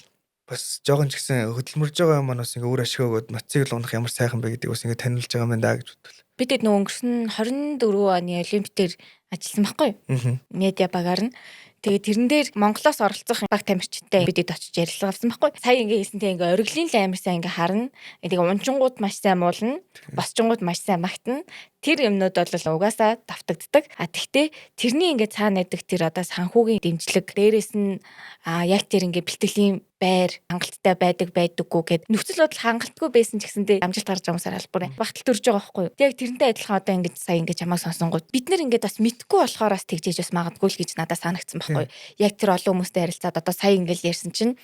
Бас жоохон ч гэсэн хөдөлмөрж байгаа юм бас ингээ өөр ашиг өгөөд мотоцикл унах ямар сайхан бэ гэдгийг бас ингээ таниулж байгаа юм даа гэж бодлоо. Бид нөгөө өнгөрсөн 24 оны Олимпиадээр ажилласан байхгүй юу? Медиа багаар нь. Тэгээд тэрэн дээр Монголоос оролцох баг тамирчтай бидэд очиж ярилцлага авсан байхгүй. Сая ингээ хэлсэн те ингээ ориглын л амар сайн ингээ харна. Тэгээ унчингууд маш сайн муулна. Босчингууд маш сайн магтана. Тэр юмнууд бол угаасаа давтагддаг. Тэгтээ тэрний ингээ цаана байдаг тэр одоо санхүүгийн дэмжлэг дээрээс нь яг тэр ингээ бэлтгэлийн байр хангалттай байдаггүй гэд нөхцөл бодол хангалтгүй байсан ч гэсэндээ амжилт гарч байгаа юмсаар албар багтал төрж байгаа байхгүй юу. Яг тэрнтэй адилхан одоо ингээ сая ингээ чамаа сонсонгууд бид нэр ингээ бас мэдгүй болохоор бас тэгжээж бас магадгүй л гэж надад санагдсан байхгүй юу. Яг тэр олон хүмүүстэй харилцаад одоо сая ингээл ярьсан чинь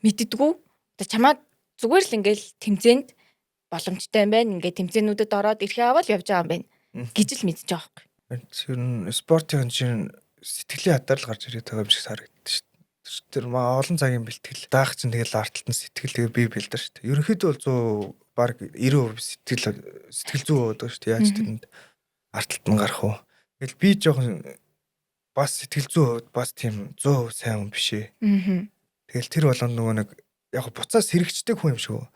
мэддэггүй. Одоо чамаа зүгээр л ингээл тэмцээнд боломжтой юм байна. Ингээ тэмцээнүүдэд ороод ирэхээ аваад явж байгаа юм байна гэж л мэдчихэж байгаа байхгүй. Тэр нь спортын чинь сэтгэлийн хатаар л гарч ирээд байгаа юм шиг санагддаг шүү дээ. Тэр олон цагийн бэлтгэл даах чинь тэгэл арталт нь сэтгэл тэгээ бий бэлдэн шүү дээ. Ерөнхийдөө бол 100 баг 90% сэтгэл зүй байдаг шүү дээ. Яаж тэрэнд арталт нь гарах вэ? Тэгэл би жоохон бас сэтгэл зүй хувьд бас тийм 100% сайн хүн биш ээ. Тэгэл тэр болгонд нөгөө нэг яг буцаас сэрэгчдэг хүн юм шиг үү.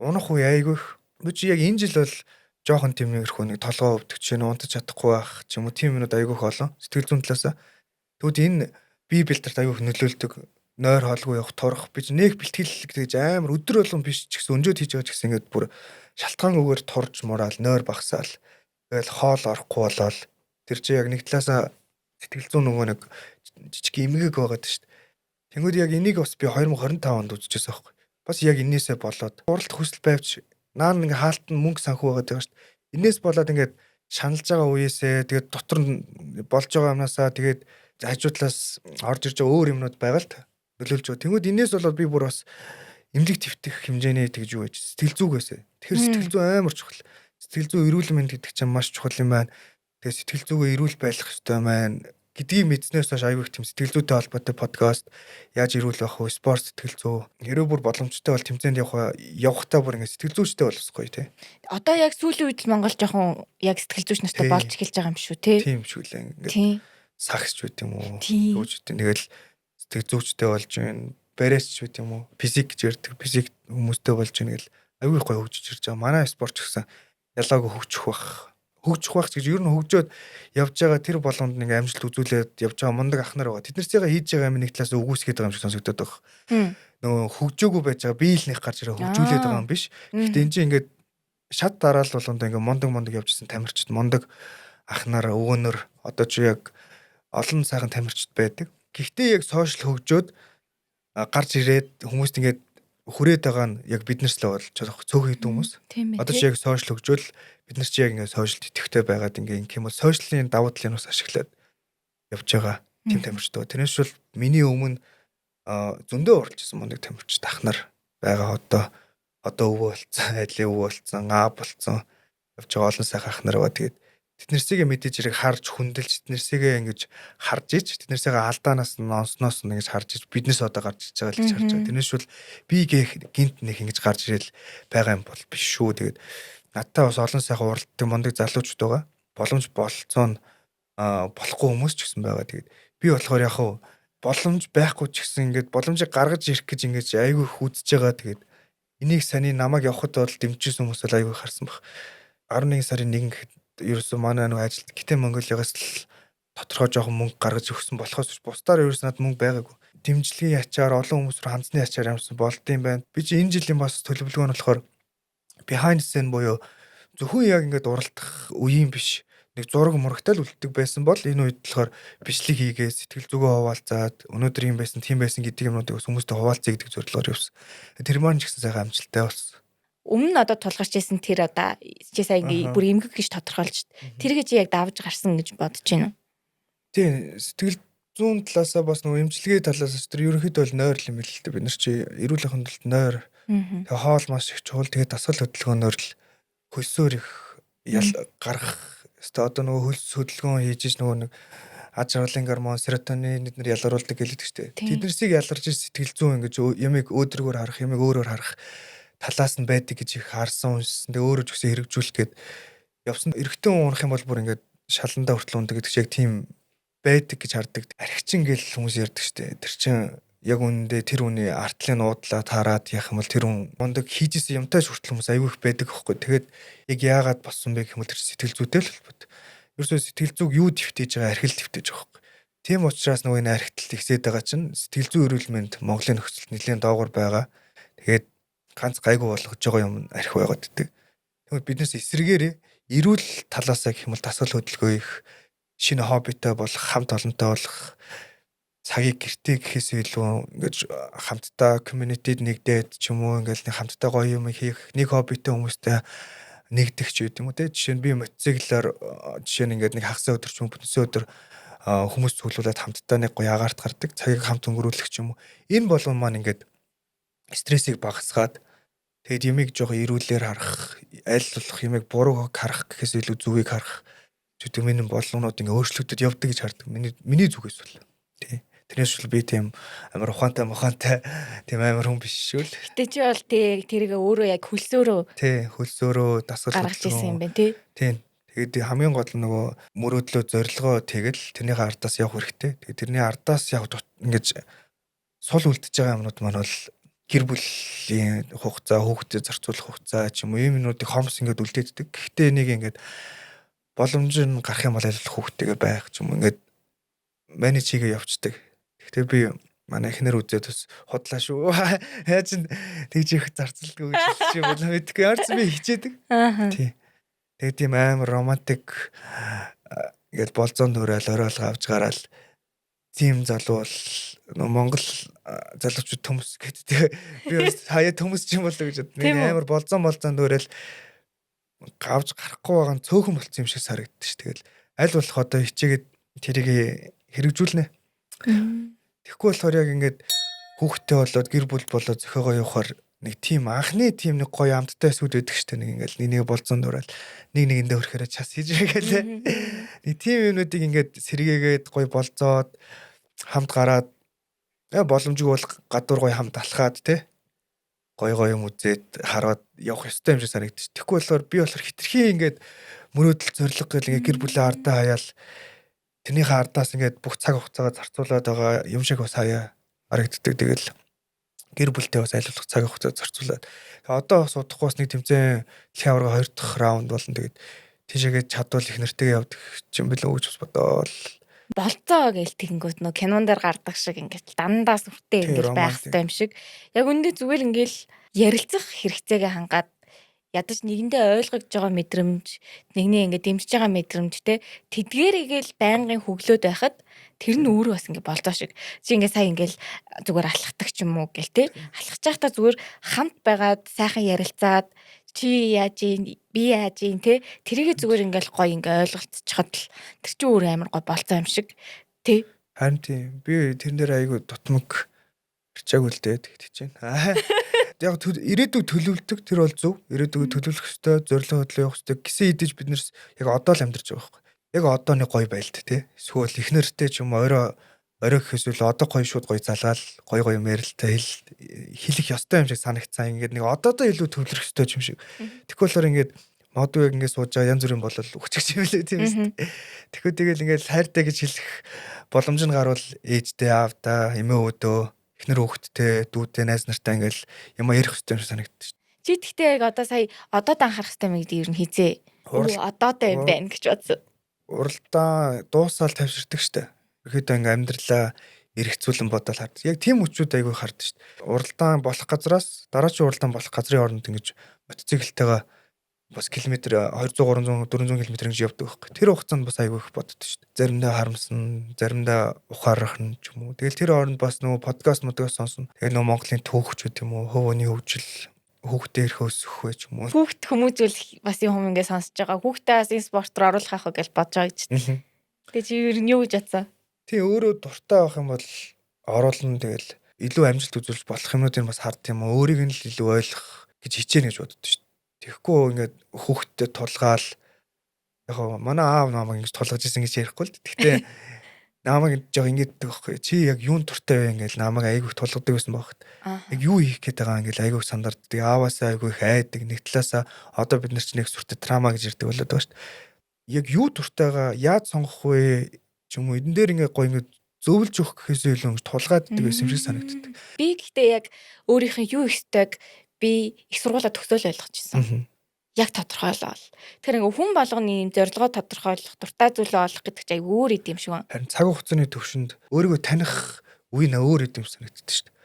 Унах үе айгүйх. Би чи яг энэ жил бол жоохон тэмнэгэрхүү нэг толгоо өвдөх чинь унтаж чадахгүй байх ч юм уу тийм юмуд айгүйх олон сэтгэл зүйн талаас. Тэгвэл энэ бие бэлтэрт айгүйх нөлөөлдөг. Нойр хоолгүй явах турах би ч нэг бэлтгэл гэж амар өдөр болгон биш ч гэсэн өнжөөд хийж байгаа ч гэсэн ингээд бүр шалтгаангүйгээр турж мураал нойр багсаал. Тэгэл хоол орохгүй болоод тэр чи яг нэг талаасаа сэтгэл зүйн нөгөө нэг жижиг эмгэг байгаад шүү дээ. Тэнгүүд яг энийг бас би 2025 онд үзчихсэн байхгүй. Бас яг энээсээ болоод уралт хүсэл байвч наа нэг хаалтан мөнгө санхүү байгаад байгаа шүү дээ. Энээс болоод ингээд шаналж байгаа үеэсээ тэгээд дотор нь болж байгаа юмнасаа тэгээд хажуудлаас орж ирж байгаа өөр юмнууд байгаа л та. Нөлөөлж байгаа. Тэнгүүд энээс болоод би бүр бас эмнэлэг твтэх хэмжээний тэгж юу гэж сэтгэл зүгээсээ. Тэгэхээр сэтгэл зүй амар чухал. Сэтгэл зүй эрүүл мэнд гэдэг чинь маш чухал юм байна. Тэгээд сэтгэл зүгээ эрүүл байх хэрэгтэй байна гэдгийг мэдснээс хойш аюу их тийм сэтгэл зүйтэй холбоотой подкаст яаж эрүүл байх вэ? Спорт сэтгэл зүй. Хэрвээ бүр боломжтой бол тэмцээнд явахтаа бүр ингэ сэтгэл зүйчтэй болсохгүй тий. Одоо яг сүүлийн үед л Монгол жоохон яг сэтгэл зүйч нартай болж эхэлж байгаа юм шүү тий. Тийм шүү лээ. Ингээд сагсч байт юм уу? Зүүчтэй. Тэгэл сэтгэл зүйчтэй болж байна. Барьсч байт юм уу? Физик гэж ярьдаг. Физик хүмүүстэй болж байна гэл аюу их гоё хөгжиж ирж байгаа. Манай спортч гэсэн ялаагүй хөгжих бах. Хөгжих багч гэж ер нь хөгжөөд явж байгаа тэр болгонд нэг амжилт үзүүлээд явж байгаа мундаг ах нар байгаа. Тэднэрсээ хийж байгаа юм нэг талаас үгүйсгээд байгаа юм шиг сонсогдоод байгаа. Нөгөө хөгжөөгүй байж байгаа бие л нэг гарч ирээ хөгжүүлээд байгаа юм биш. Гэхдээ энэ чинь ингээд шат дараал болгонд ингээд мундаг явжсэн тамирчид мундаг ах нар өвгөнөр одоо чи яг олон сайхан тамирчид байдаг. Гэхдээ яг сошиал хөгжөөд гарч ирээд хүмүүст ингээд хүрээд байгаа нь яг биднэрс л болж байгаа цөөхөн хэдэн хүмүүс. Одоо чи яг сошиал хөгжөөл бид нар чи яг ингээд сошиал идэвхтэй байгаад ингээд юм бол сошиалын давуу талын ус ашиглаад явж байгаа тийм тамирчид. Тэрнээс бол миний өмнө зөндөө уралжсэн мундаг тамирчид ах нар байгаа одоо өвөө болцсон, айлын өвөө болцсон, аав болцсон явж байгаа олон сайхан ах нар байгаа. Тэгээд тэднэрсээ мэдээж хэрэг харж хүндэлж тэднэрсээ ингэж харж ич тэднэрсээ алдаанаас нь онсноос нь ингэж харж ич биднес одоо гарч иж байгаа л гэж харж байгаа. Тэрнээс бол би гинт нэг ингэж гарч ирэл байгаа юм бол биш шүү. Тэгээд надтай бас олон сайхан уралддаг мундаг залуучууд байгаа. Боломж болцоо нь болохгүй хүмүүс ч гэсэн байгаа. Тэгээд би болохоор яг хав боломж байхгүй ч гэсэн ингэж боломжийг гаргаж ирэх гэж ингэж айгүй хүдэж байгаа. Тэгээд энийг саний намайг явахад бол дэмжижсэн хүмүүс бол айгүй харсан баг. 11 сарын 1 гэхэд ерөөсөө манай нэг ажилт Гитэн Монголиогоос л тодорхой жоохон мөнгө гаргаж өгсөн болохоос бусдаар ерөөс надад мөнгө байгаагүй. Дэмжлэгийн ячаар олон хүмүүс рүү хандсны ячаар ямарсан болдсон байна. Би чи энэ жилийн бас төлөвлөгөө нь болохоор behind the scene буюу зөвхөн яг ингээд уралдах үеийн биш. Нэг зураг мурагтай л үлддэг байсан бол энэ үед болохоор бичлэг хийгээ сэтгэл зүгөө хуваалцаад өнөөдөр юм байсан тийм байсан гэдэг юмнуудыг хүмүүстэй хуваалцъя гэдэг зорилгоор явсан. Тэр маань ч гэсэн сайхан амжилттай болсон. Өмнө одоо тулгарч байсан тэр одоо чи сая бүр эмгэг гэж тодорхойлж тэр гэж яг давж гарсан гэж бодож байна уу? Тийм сэтгэл зүүн талаасаа бас нөгөө эмчилгээ талаас тэр ерөнхийдөө бол нойр юм л дээ. Бид нар чи эрүүл ахын тулд нойр тэгээ хоол маш их чухал. Тэгээ дасгал хөдөлгөөнөөр л хөлсөөр их гарах өстой одоо нөгөө хөлс хөдөлгөөн хийж нөгөө нэг аж аргалын гормон серотонин эдгээр ялгаруулдаг гэлдэг штэ. Тэднэрсийг ялгарч сэтгэл зүйн ингэж ямиг өөдрөгөөр харах ямиг өөрөөр харах талаас нь байдаг гэж их харсан уншсан. Тэгээ өөрөө ч гэсэн хэрэгжүүлэх гээд явсан. Эрэгтэй хүн унах юм бол бүр ингээд шаландаа хүртэл ундаг гэдэг чинь яг тийм байдаг гэж хардаг. Архичин гэл хүмүүс ярьдаг штэ. Тэр чинь яг үнэндээ тэр хүний артлын нуудлаа таарад яах юм бол тэр хүн мундаг хийжсэн юмтай хүртэл хүмүүс аягүй их байдаг байхгүй. Тэгээд яг яагаад болсон бэ гэх юм бол тэр сэтгэл зүйтэй л холбоотой. Ерөөсөө сэтгэл зүг юу твтэж байгаа архил твтэж байгаа байхгүй. Тийм учраас нөгөө энэ архитэлт ихсээд байгаа чинь сэтгэл зүй эрүүл мэнд Монголын нөхцөлд нэлээд доогуур байгаа. Тэгээд ганц гайгүй болгож байгаа юм архи байгаад ддэг. Тэгвэл биднээс эсрэгээр эрүүл талаасаа гэх юм бол дасгал хөдөлгөөн их шинэ хоббитой болох, хамт олонтой болох, цагийг гэртээ гэхээс илүү ингэж хамтдаа community-д нэгдээд ч юм уу ингээл нэг хамтдаа гоё юм хийх, нэг хоббитой хүмүүстэй нэгдэх ч гэдэг юм уу те. Жишээ нь би мотоциклаар жишээ нь ингээд нэг хагас өдөр ч юм уу бүтэнсэ өдөр хүмүүс цуглуулад хамтдаа нэг гоё агаарт гардаг, цагийг хамт өнгөрүүлэх ч юм уу. Энэ болгон маань ингээд стрессийг багасгаад тэгээд ямиг жоохон эрүүлэр харах, аль болох ямиг буруу харах гэхээс илүү зүгийг харах гэдэг миний болоонууд ингээ өөрчлөгдөд явдаг гэж хардаг. Миний зүгээс бол. Тий. Тэрнээс бол би тийм амар ухаантай тийм амар хүн биш шүү л. Гэтэ чи бол тэрийг өөрөө яг хөлсөөрөө дасгал гаргаж ирсэн юм байна тий. Тийм. Тэгээд хамгийн гол нь нөгөө мөрөөдлөө зорилгоо тэгэл тэрнийхээ ардаас явах хэрэгтэй. Тэгээд тэрний ардаас явах ингэж сул үлдэж байгаа юмнууд маань бол гэр бүлийн хугацаа, хүүхдэд зарцуулах хугацаа ч юм уу ийм юмнуудыг хомс ингээд үлдээддэг. Гэхдээ энийг ингээд боломж нь гарах юм бол аль хүүхдтэйгээ байх ч юм уу ингээд менеж хийгээ явцдаг. Гэхдээ би манай эхнэр үзээд бас худлаа шүү. Яаж н тэгж их зарцуулдаг гэж хэлчих юм бол мэдгүй яарч би хичээдэг. Тий. Тэгээд тийм амар романтик ингээд болзон нүрэл оройлго авч гараал тийм залуу бол Монгол залуучууд төмс гэдэг. Би хаяа төмс ч юм болоо гэж бод. Нэг амар болзон нүрэл гавж гарахгүй байгаа нь цөөхөн болцсон юм шиг санагддаг ш. Тэгэл аль болох одоо хичээгээд тэрийг хэрэгжүүлнэ. Тэгэхгүй болохоор яг ингээд хүүхдтэй болоод гэр бүл болоод зөхиогоо явахаар нэг тийм анхны тийм нэг гоё амттай эсвэл өгдөг штэ нэг ингээл нэг болзон дуурал нэгэндээ хөрөхөөр час хийж гээл. Нэг тийм юмнуудыг ингээд сэргээгээд гоё болзоод хамт гараад боломжгүй бол гадуур гоё хамт алхаад те гоё юм үзээд хараад явах ёстой юм шиг санагдчих. Тэгэхгүй болохоор би болохоор хитрхи ингээд мөрөөдөл зориг гэл ингээд гэр бүлийн ардаа хаяал тэрнийхээ ардаас ингээд бүх цаг хугацаагаа зарцуулаад байгаа юм шиг бас хаяа харагддаг. Тэгэл гэр бүлтэй бас аль болох цаг хугацаа зарцуулаад. Одоо бас удахгүй бас нэг тэмцээн дэлхийн аварга 2 дахь раунд болно. Тэгээд тийшээгээ чадвал их нэртэйгээ явдаг юм билүү гэж бас бодоол. Болцоо гээл тэгэнгүүт нөө кинон дээр гардаг шиг ингээд дандаа сүртэй ингээд байх хэрэгтэй юм шиг. Яг үндэ зүгээр ингээд ярилцах хэрэгцээгээ хангаад ядаж нэгэндээ ойлгож байгаа мэдрэмж, нэгний ингээд дэмжиж байгаа мэдрэмж те тэдгээрийгээл байнгын хөглөөд байхад тэр нь өөрөө бас ингээд болцоо шиг. Чи ингээд сая ингээд зүгээр алхахдаг ч юм уу гэл те. Алхаж байхдаа зүгээр хамт байгаад сайхан ярилцаад чи яаж ийн би яаж ийн те тэрийгэ зүгээр ингээл гоё ингээ ойлголцчиход л тэр чинь өөр амар гоё болцоо юм шиг тий. Харин тийм би тэрэн дээр айгу дутмаг ирчаагүй л дээ тэгт чинь. Яг ирээдүг төлөвлөдөг тэр бол зөв. Ирээдүг төлөвлөх ёстой, зорилго хөдлөө явах ёстой гэсэн идэж бид нэрс яг одоо л амьдарч байгаа байхгүй. Яг одоо нэг гоё байлт тий. Эсвэл ихнэртэй ч юм орой гэхээс үл одоо гоё шууд гоё залгаал гоё мэрэлтэй хэлэх ёстой юм шиг санагцсан. Ингээд нэг одоодоо илүү төвлөрөх ёстой юм шиг. Тэгэхгүй болохоор ингээд модуу яг ингээд сууж байгаа янз бүрийн болол өгчих юм лээ тийм ээ. Тэгэхгүй тэгэл ингээд хайртай гэж хэлэх боломж нь гарвал ээжтэй аавда эмээ өвдөө эхнэр хүүхэдтэй дүүдтэй найз нартай ингээд юм ярих ёстой юм шиг санагдчих. Чи тэгтээ яг одоо сая одоод анхаарах ёстой юм гэдэг ер нь хизээ. Одоотой юм байна гэж бодсон. Уралдаа дуусаал тавьширдаг штэ. Ихэд ингээ амьдралаа эргэцүүлэн бодоод хард. Яг тийм үчүүд айгүй хард шүү дээ. Уралдаан болох газраас дараачийн уралдаан болох газрын хооронд ингэж мотоциклтайгаа бас километр 200 300 400 км ингэж явдаг байхгүй. Тэр хугацаанд бас айгүй их боддог шүү дээ. Заримдаа харамсна, заримдаа ухаарах нь ч юм уу. Тэгэл тэр хооронд бас нөгөө подкаст сонсно. Тэгээ нөгөө Монголын түүхчүүд юм уу, хөвөний хөгжил хүүхдээ ирэх өсөх вэ ч юм уу. Хүүхд хүмүүжүүл бас юм ингээ сонсож байгаа. Хүүхдээ бас энэ спорт руу оруулах ах гэж бодож байгаа гэж. Тэгээ чи ер нь юу гэж бодсон? Тий өөрөө дуртай байх юм бол оруулна тэгэл илүү амжилт үзүүлж болох юмнуудыг бас хард юм уу. Өөрийг нь л илүү ойлгох гэж хичээнэ гэж боддоо шүү дээ. Тэгэхгүй ингээд хүүхдтэй тулгаал яг манай аав намайг ингэж тулгаж исэн гэж ярихгүй л. Гэхдээ намайг жоо ингэж байхгүй. Чи яг юун дуртай вэ ингээл намайг айгүйх тулгадаг байсан багт. Яг юу хийх гээд байгаа ингээл айгүйх сандардаг. Ааваасаа айгүйх айдаг. Нэг талаасаа одоо бид нар ч нэг сүртэй трама гэж ярьдаг болоод байгаа шүү дээ. Яг юу дуртайгаа яаж сонгох вэ? Ч юм уу эдэн дээр ингээ гоё ингээ зөвлөж өгөх гэхээсээ илүү ингэ тулгааддаг байсан юм шиг санагддаг. Би гэхдээ яг өөрийнхөө юу ихтэйг би их сургуулаа төгсөөл ойлгочихсон. Яг тодорхойлол. Тэр ингээ хүн болгоны юм зорилгоо тодорхойлох, дуртай зүйлээ олох гэдэг чинь өөр идэм шиг байна. Харин цаг хугацааны төвшөнд өөрийгөө таних үе нэ өөр идэм санагддаг шүү дээ.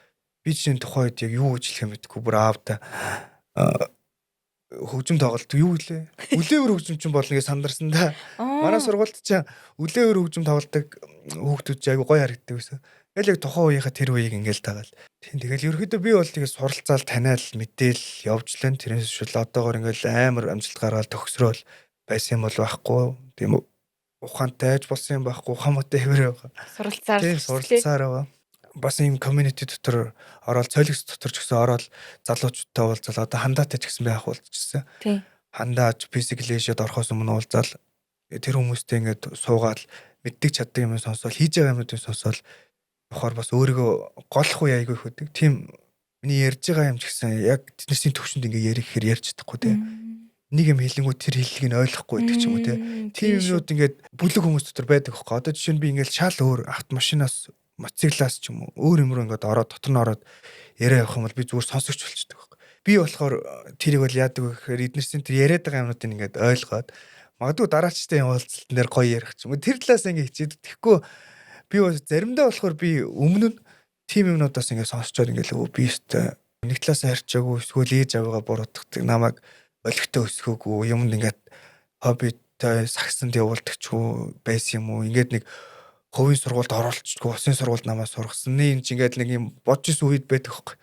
Би чинь тухайд яг юу гэж хэлэх юм бэ? Бүр аавда хөгжим тоглолт юу гэлээ? Үлээвэр хөгжим чинь болно гэж сандарсан да. Манай сургуульд чинь үлээвэр хөгжим тоглодог хүүхдүүд чинь айгу гоё харагддаг байсан. Тэгэл яг тухайн үеийнхаа тэр үеийг ингээл тагаал. Тийм тэгэл ерөөхдөө би бол тэгээ суралцаал таниал мэдээл явжлаа. Тэрнээс шүүл одоогоор ингээл амар амжилт гаргаад төгсрөөл байсан юм бол байхгүй. Тийм ухаантайж болсон юм байхгүй. Ухаантай хэвээр байгаа. Суралцаар байгаа. Бас ийм community дотор ороод цойлогч дотор ч гэсэн ороод залуучуудтай уулзал одоо хандаатай ч гэсэн байх уулзчихсан. Тийм. Хандаач physically шууд орохоос өмнө уулзаал тэр хүмүүстэй ингээд суугаад мэддэг чаддаг юм сонсоол хийж байгаа юмнуудыг сонсоол бохоор бас өөрийгөө голох үе айгүй хөдөг. Тийм миний ярьж байгаа юм ч гэсэн яг тэдний төвшөнд ингээ ярих гэхээр ярьж чадахгүй те. Нэг юм хэлэнгүү тэр хэллэгийг нь ойлгохгүй байдаг ч юм уу те. Тийм юмнууд ингээд бүлэг хүмүүс дотор байдаг хөөхгүй. Одоо жишээ нь би ингээд шал өөр автомашинаас мотоциклаас ч юм уу өөр юм руу ингээд ороод дотор нь ороод яриа явах юм бол би зүгээр сонсогч болчихдог байхгүй. Би болохоор тэрийг бол яадаг вэ гэхээр эднэрсийн тэр яриад байгаа юмнуудыг ингээд ойлгоод магадгүй дараачтай юм уулзалтан дээр гоё ярих ч юм уу тэр талаас ингээд хичээдэг. Тэгэхгүй би бас заримдаа болохоор би өмнө нь тим юмнуудаас ингээд сонсчоод ингээд л би өстэй нэг талаас харьчаагүй эсвэл ээж аваагаа буруутгадаг намайг олигтой өсгөөгүй юмд ингээд хоббитой сагсанд явуулдаг ч байсан юм уу ингээд нэг хувийн сургуульд оруулчихгүй усын сургуульд намайг сургасан. Нэг ингээд нэг юм бодож исэн үед байдаг хөөх.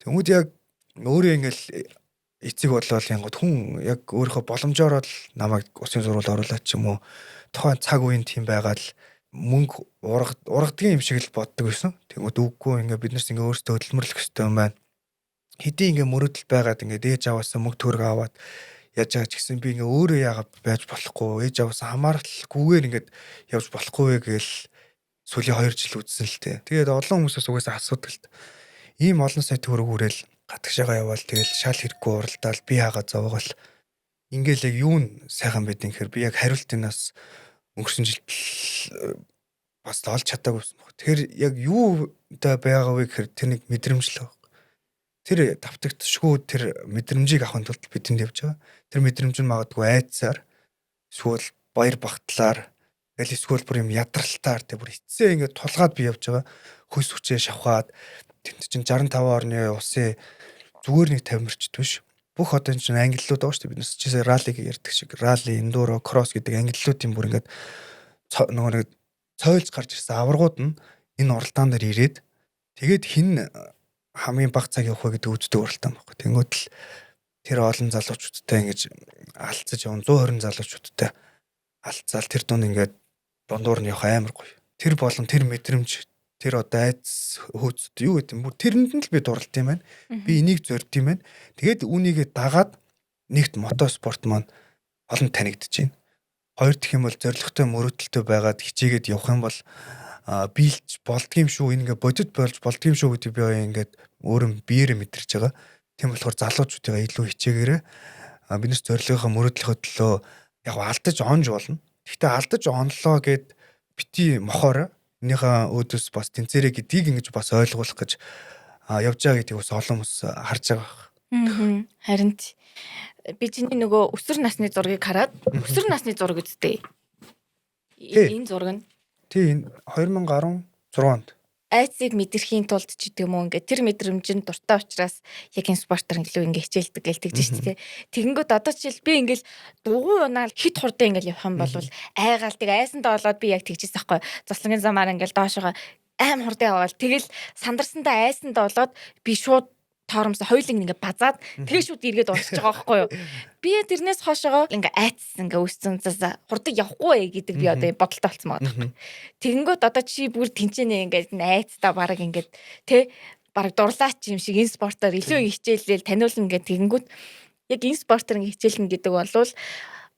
Тэнгүүд яг өөрөө ингээд эцэг бодлол янгууд хүн яг өөрийнхөө боломжоор л намайг усын сургуульд оруулаад ч юм уу тухайн цаг үеийн тийм байгаад мөнгө ургадгийн юм шиг л боддог байсан. Тэнгүүд үгүй ингээд бид нарт ингээд өөрсдөө хөдөлмөрлөх хэрэгтэй юм байна. Хэдий ингээд мөрөдөл байгаад ингээд ээж аваасаа мөнгө төгрөг аваад яаж байгаа ч гэсэн би ингээ өөрөө яагаад байж болохгүй ээж аваасаа хамааралгүйгээр ингээд явж болохгүй вэ гээл сүүлийн 2 жил үзсэн л тээ. Тэгээд олон хүмүүсээс угаасаа асуудаг л ийм олон сая төгрөг хүрэл гадагшаага яваал тэгэл шал хэрэггүй уралдаал би хаага зовоогоол ингээл яг юу н сайхан байд юм гэхээр би яг хариултынаас өнгөрсөн жил бас олж чадаагүйсэн баг. Тэгэхээр яг юу да байгаа вэ гэхээр тэр нэг мэдрэмж л баг. Тэр давтагдшгүй тэр мэдрэмжийг авахын тулд бидэнд явж байгаа. Тэр мэдрэмж нь магадгүй айцсаар эсвэл баяр багтлаар тэгэл эсвэл бүр юм ядралтаар тэг бүр эцсээ ингээд тулгаад би явж байгаа. Хөлс хүчээ шавхаад тэнд чинь 65 орны улсын зүгээр нэг тавимарчд биш. Бүх одоо энэ чинь ангиллууд байгаа шүү дээ. Бид нас чисээ раллиг ярьдаг шиг ралли, эндуро, кросс гэдэг ангиллуудын бүр ингээд нөгөө нэг цойлж гарч ирсэн аваргууд нь энэ уралдаан дээр ирээд тэгээд хин хамгийн бага цаг явах вэ гэдэг үздэг уралдаан байхгүй. Тэнгүүд л тэр олон залуучуудтай ингэж алцаж явна 120 залуучуудтай алцаал тэр дунд ингээд дундуур нь явах амар гоё. Тэр болон тэр мэдрэмж тэр одоо айц хөөцөд юу гэдэг юм бүр тэрэнд нь л би дурлт юм байна. Би энийг зорд юм байна. Тэгээд үүнийгээ дагаад нэгт мотоспорт маань олон танигдэж байна. Хоёр дахь юм бол зоригтой мөрөөдөлтөй байгаад хичээгээд явах юм бол биелж болдгийм шүү энэ ингээ бодит болж болдгийм шүү гэдэг би ингээд өөрөө биеэрээ мэдэрч байгаа. Тийм болохоор залуучуудаа илүү хичээгээрээ биднес зорилгынхаа мөрөөдлийнхөө төлөө яг алдаж онж болно. Гэхдээ алдаж онлоо гэд бити мохоор энийхээ өөдөөс бас тэнцээрээ гэдгийг ингэж бас ойлгуулах гэж явж байгаа гэдгийг бас олон хүмүүс харж байгаа. Харин би чиний нөгөө өсвөр насны зургийг хараад өсвөр насны зураг үсттэй. Энэ зураг нь тийм 2016 онд айцыг мэдэрхийн тулд ч гэдэг юм уу ингээд тэр мэдрэмжинд дуртай учраас яг энэ спортоор илүү ингээд хичээлдэг гэлтэж шүү дээ. Тэгэнгүүт одоо жишээл би ингээд дугуй унаал хит хурдан ингээд явах юм бол айгаал тэг айсандаа болоод би яг тэгчихсэн байхгүй. Цуслангийн замаар ингээд доошоо аим хурдан яваал тэгэл сандарсандаа айсандаа болоод би шууд торомсоо хоёуланг ингээд базаад тэгээ шууд эргээд унсаж байгаа байхгүй юу. Би тэрнээс хоошоо ингээд айцсан ингээд өссөн цаасаа хурдан явахгүй гэдэг би одоо бодолтой болсон байгаа. Тэгэнгүүт одоо чи бүр тэнцэнэ ингээд айцтаа баг ингээд тэ баг дурлаач юм шиг энэ спортоор илүү хичээлэл таниулна гэдэг тэгэнгүүт яг энэ спортоор хичээлнэ гэдэг болвол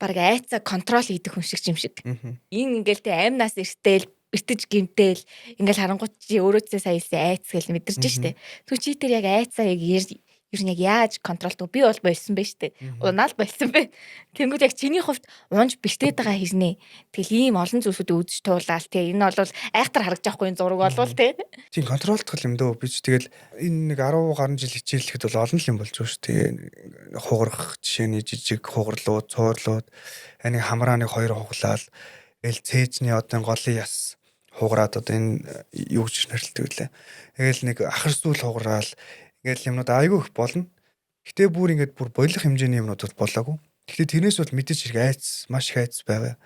баг айцаа контрол хийдэг хүн шиг юм шиг. Энэ ингээд тэ аймнаас эртэл битэж гимтэл ингээл харангуй чи өөрөөсөө саясан айц гэл мэдэрч штэ. Түр чи тэр яг айцаа яг ер нь яг яаж контролдог би бол болсон байж штэ. Унаал болсон бэ. Тэнгүүд яг чиний хувьд унж бэлтээд байгаа хэрнээ. Тэгэл ийм олон зүйлсүүдийг үзэж туулаад тий энэ бол айхтар харагдаж байхгүй энэ зураг болвол тий. Тийм контролдох юм дөө би ч тэгэл энэ нэг 10 гаруй жил хичээлэхэд бол олон юм болж байгаа штэ. Хугарах жишээний жижиг хугарлууд, цуурлууд энийг хамрааны хоёр хуглаал эл цээжний одоо голын яс хугараад одоо энэ юу гэж нэрлэдэг вүлээ. Тэгэл нэг ахарсуул хугараал ингээл юмнууд айгүй их болно. Гэтэ бүр ингээд бүр болох хэмжээний юмнууд бол болоогүй. Гэтэ тэрнээс бол мэдээж хэрэг айц маш их айц байгаа.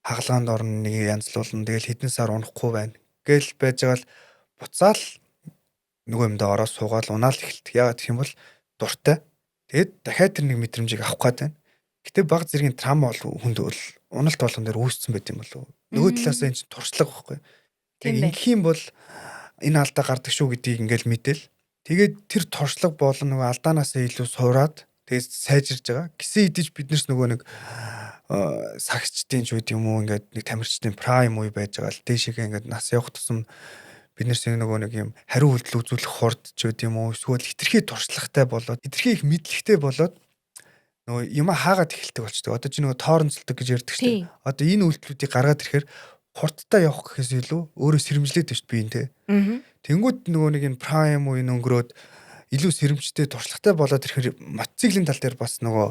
Хагалгаанд орно нэг янзлуулна. Тэгэл хэдэн сар унахгүй байна. Гэл байж байгаа л буцаал нөгөө юмдаа ороод суугаал унаал эхэлдэг. Яагаад гэх юм бол дуртай. Тэгэд дахиад тэр нэг мэдрэмжийг авах гээд байна. Гэтэ баг зэргийн трама бол хүнд бол уналт болгон дээр үүссэн байт юм болов. Нөгөө талаас энэ чинь туршлага байхгүй. Тэгээ ингэх юм бол энэ алдаа гардаг шүү гэдгийг ингээл мэдээл. Тэгээд тэр туршлага болон нөгөө алдаанаасаа илүү сураад тэгээд сайжирж байгаа. Гисэн идэж биднэрс нөгөө нэг сагчдын ч үгүй юм уу ингээд нэг тамирчдын прайм үе байж байгаа л дээшээгээ ингээд нас явах тусам бид нэрс нөгөө нэг юм хариу үйлдэл үзүүлэх хурд ч үгүй юм уу эсвэл хитрхи туршлагатай болоод хитрхи их мэдлэгтэй болоод нөгөө юма хаагаад эхэлдэг болчтой. Одоо чи нөгөө тооронцолдог гэж ярьдаг шүү дээ. Одоо энэ үйлдэлүүдийг гаргаад ирэхээр хурдтай явах гэхээс илүү өөрөө сэрэмжлээд байна шүү дээ би энэ. Тэнгүүд нөгөө нэг энэ прайм үе өнгөрөөд илүү сэрэмжтэй туршлагатай болоод ирэхээр мотоциклийн тал дээр бас нөгөө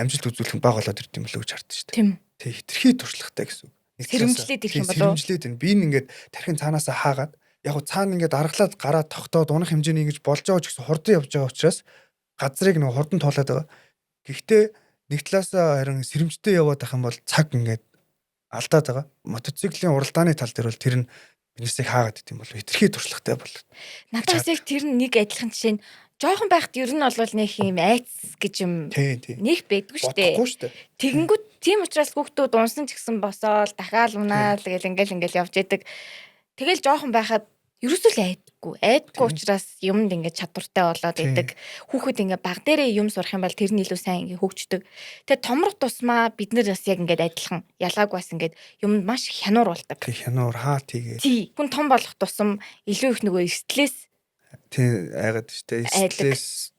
амжилт үзүүлэх нь бага болоод ирд юм болоо гэж хардаг шүү дээ. Тэг хитрхи туршлагатай гэсэн үг. Сэрэмжлээд ирэх юм болоо. Сэрэмжлээд байна. Би ингээд тархин цаанаасаа хаагаад яг го цаана ингээд аргалаад гараад тогтоод унах хэмжээний ингэж болж байгаа ч гэсэн хурдан явж байгаа учраас газрыг нөгөө хурдан туулаад байгаа. Гэхдээ нэг талаасаа харин сэрэмжтэй яваад ах юм бол цаг ингээд алдаад байгаа. Мотоциклийн уралдааны тал дээр бол тэр нь биднээсээ хаагаад идэм болов хитрхи туршлагатай болов. Надаас яг тэр нэг адилхан жишээ нь жоохон байхад ер нь бол нэг юм айц гэж юм нэг байдгүй шүү дээ. Тэгэнгүүт тийм учраас хүүхдүүд унсан ч гэсэн босоол дахиад унаал гэл ингээл явж идэг. Тэгэл жоохон байхад ерөөсөө л айдаггүй учраас юмд ингээд чадвартай болоод идэг. Хүүхэд ингээд баг дээрээ юм сурах юм бол тэр нь илүү сайн ингээд хөгждөг. Тэгээ томрох тусмаа бид нэр бас яг ингээд адилхан ялгаагүй бас ингээд юмд маш хянуур болдог. Хянуур хаат хийгээ. Тий. Хүн том болох тусам илүү их нөгөө стресс айгаад штэ стресс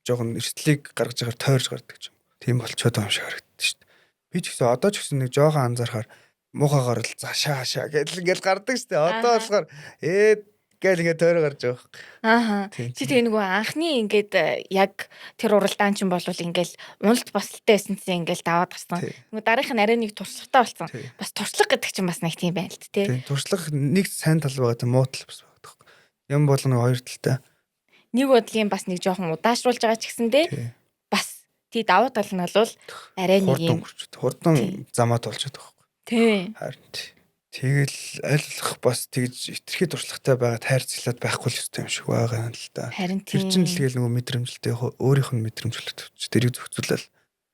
жоохон эрсдлийг гаргаж байгаа тойрж гардаг юм. Тийм болчоод байгаа юм шиг харагддаг штэ. Би ч гэсэн одоо ч гэсэн нэг жоохон анзаарахаар муухагаар л цаашаа гэдэл ингээл гардаг штэ. Одоо болохоор гэл ингээд тойроо гарч байгаа. Чи тэгээ нөгөө анхны ингээд яг тэр уралдаан чинь болвол ингээл уналт басалтай байсан чинь ингээл даваад гарсан. Нөгөө дараах нь арай нэг туршлагатай болсон. Бас туршлага гэдэг чинь бас нэг тийм байна л тий. Туршлага нэг сайн тал байгаа тийм муу тал бас байгаа. Юм болгоно хоёр талтай. Нэг бодлын бас нэг жоохон удаашруулж байгаа ч гэсэндээ бас тий давуу тал нь бол арай нэг юм хурдан замаа толчод байгаа. Тий. Харин тэгэл айлах бас тэгж хитрхи туршлагатай байгаад хайрцаглаад байхгүй л ёстой юм шиг байгаа юм л да. Харин тэр чинь л тэгэл нөгөө мэдрэмжлэлтэй өөрийнх нь мэдрэмжлэлт төвч тэрийг зөвхөцүүлэл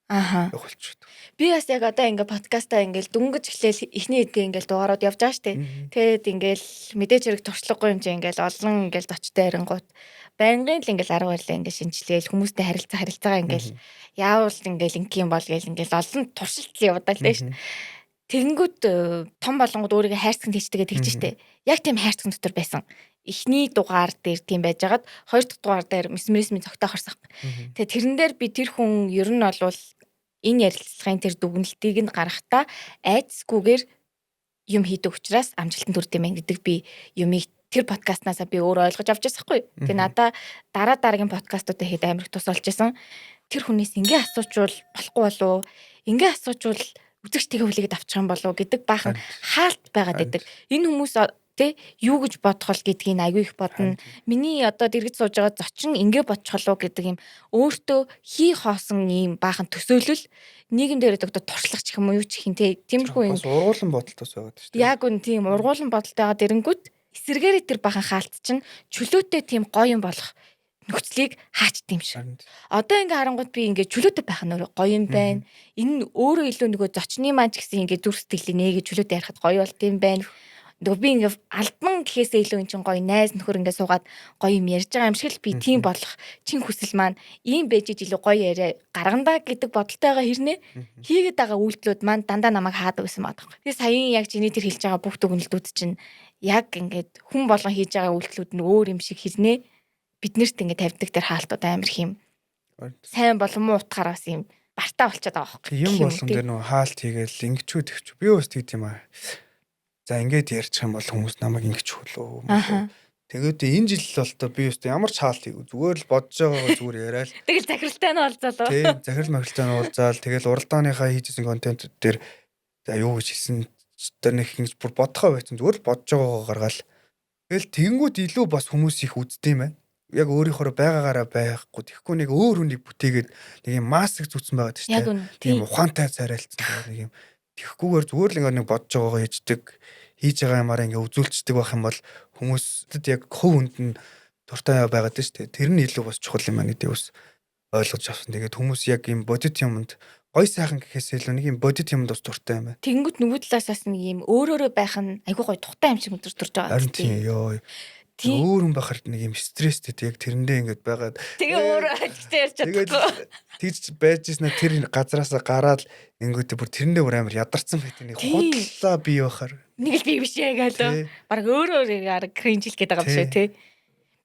явуулчих. Би бас яг одоо ингээ подкастаа ингээл дүнгэж эхлээл эхний эдгээ ингээл дугаарууд явж байгаа штэ. Тэгээд ингээл мэдээж хэрэг туршлагагүй юм чи ингээл олон ингээл очтой харингууд байнгын л ингээл арга барилаа ингээл шинжилгээл хүмүүстэй харилцаагаа ингээл яавал ингээл ингийн бол гээл ингээл олон туршилт явуудаа л дээ штэ. Тэгэнгүүт том болонгод өөрийгөө хайрцагт хийчтэйгээ тэгж штэ. Яг тийм хайрцаг дотор байсан. Эхний дугаар дээр тийм байжгаад хоёр дахь дугаар дээр месмеризмын цогтой хорсох. Тэгээ тэрэн дээр би тэр хүн ер нь болвол энэ ярилцлагын тэр дүгнэлтийг нь гаргахтаа айцгүйгээр юм хийдэг учраас амжилтанд хүрдэг юм гэдэг би юмыг тэр подкастнаасаа би өөрөө ойлгож авч байсан хгүй. Тэгээ надаа дараагийн подкастуудаа хэд амар их тус болж байсан. Тэр хүнээс ингээ асуучвал болохгүй болов. Ингээ асуучвал үзэгч тэгээ хүлээгээд авчих юм болов гэдэг баахан хаалт байгаад байдаг. Энэ хүмүүс тэ юу гэж бодох вэ гэдгийг аягүй их бодно. Миний одоо дэргэж сууж байгаа зочин ингээ бодчихлоо гэдэг юм өөртөө хий хоосон ийм баахан төсөөлөл нийгэм дээр одоо туршлагач юм уу юу ч хин тэ тиймэрхүү юм. Ургуулсан бодолтойс байгаа шүү дээ. Яг үн тийм ургуулсан бодолтойгоо дэрэнгүүт эсэргээрээ тэр баахан хаалт чинь чөлөөтэй тийм гоё юм болох нөхцөлийг хаачд юм шиг. Одоо ингээ харангууд би ингээ чөлөөтэй байх нь гоё юм байна. Энэ өөрөө илүү нөгөө зочны маань ч гэсэн ингээ зүрх сэтгэлээ нээгээ чөлөөтэй ярихад гоё болт юм байна. Нөгөө би ингээ альбан гэхээсээ илүү эн чин гоё найз нөхөр ингээ суугаад гоё юм ярьж байгаа юм шиг л би тийм болох чин хүсэл маань ийм байж илүү гоё яриа гаргандаа гэдэг бодолтойгоо хэрнээ хийгээд байгаа үйлдэлүүд маань дандаа намайг хаадаг байсан байдаг. Тэгээ саяын яг чиний тэр хэлж байгаа бүх дүгнэлтүүд чинь яг ингээд хүн болгон хийж байгаа үйлдэлүүд нь өөр юм шиг хэрнээ биднэрт ингэ тавьдаг тэр хаалтууд амар их юм. Сайн болон муу утгаараа бас юм бартаа болчиход байгаа байхгүй. Юм болгон дээр нөгөө хаалт хийгээл ингэчүү тэгчүү. Би бас тэгт юм аа. За ингээд ярьчих юм бол хүмүүс намайг ингэж хөлөө. Тэгээд энэ жил бол та би өстө ямар ч хаалт хийв. Зүгээр л бодож байгаагаа зүгээр яриад. Тэгэл захиралтай нь олзаалаа. Тийм, захирал махалтай нь уулзаал. Тэгэл уралдааныхаа хийжсэн контент дээр за юу гэж хэлсэн тэр нэг ингэж бүр бодохоо байсан. Зүгээр л бодож байгаагаа гаргаал. Тэгэл тэгэнгүүт илүү бас хүмүүс их үздэг юм байна. Яг өөрийнхөө байгаагаараа байхгүй. Тэгэхгүй нэг өөр хүнийг бүтээгээд нэг юм маск зүтсэн байгаад шүү дээ. Тийм ухаантай царайлцсан нэг юм. Тэгэхгүйгээр зүгээр л нэг бодож байгаагаа хийж байгаа юмараа ингээ үзүүлцдэг байх юм бол хүмүүсд яг хөв хүнд нь дуртай байгаад шүү дээ. Тэр нь илүү бас чухал юм аа гэдэг бас ойлгож авсан. Тэгээд хүмүүс яг юм бодит юмд гой сайхан гэхээс илүү нэг юм бодит юмд бас дуртай юм байна. Тэнгүүд нөгөө талаас бас нэг юм өөрөөрөө байх нь айгүй гой тухтай юм шиг өдөртөрж байгаа. Харин тийм ёо. Өөр хүн бахаар нэг юм стресстэй яг тэрэндээ ингээд байгаад Тэгээ өөрөө ажилтаа ярьж чадахгүй. тэгж байж ийснэ тэр газараасаа гараад ингээд бүр тэрэндээ бүр амар ядарсан байт нэг худлаа бий бахаар. Нэг л би биш яг алуу. Бараг өөрөө кринжил гэдэг байгаа юм шиг тий.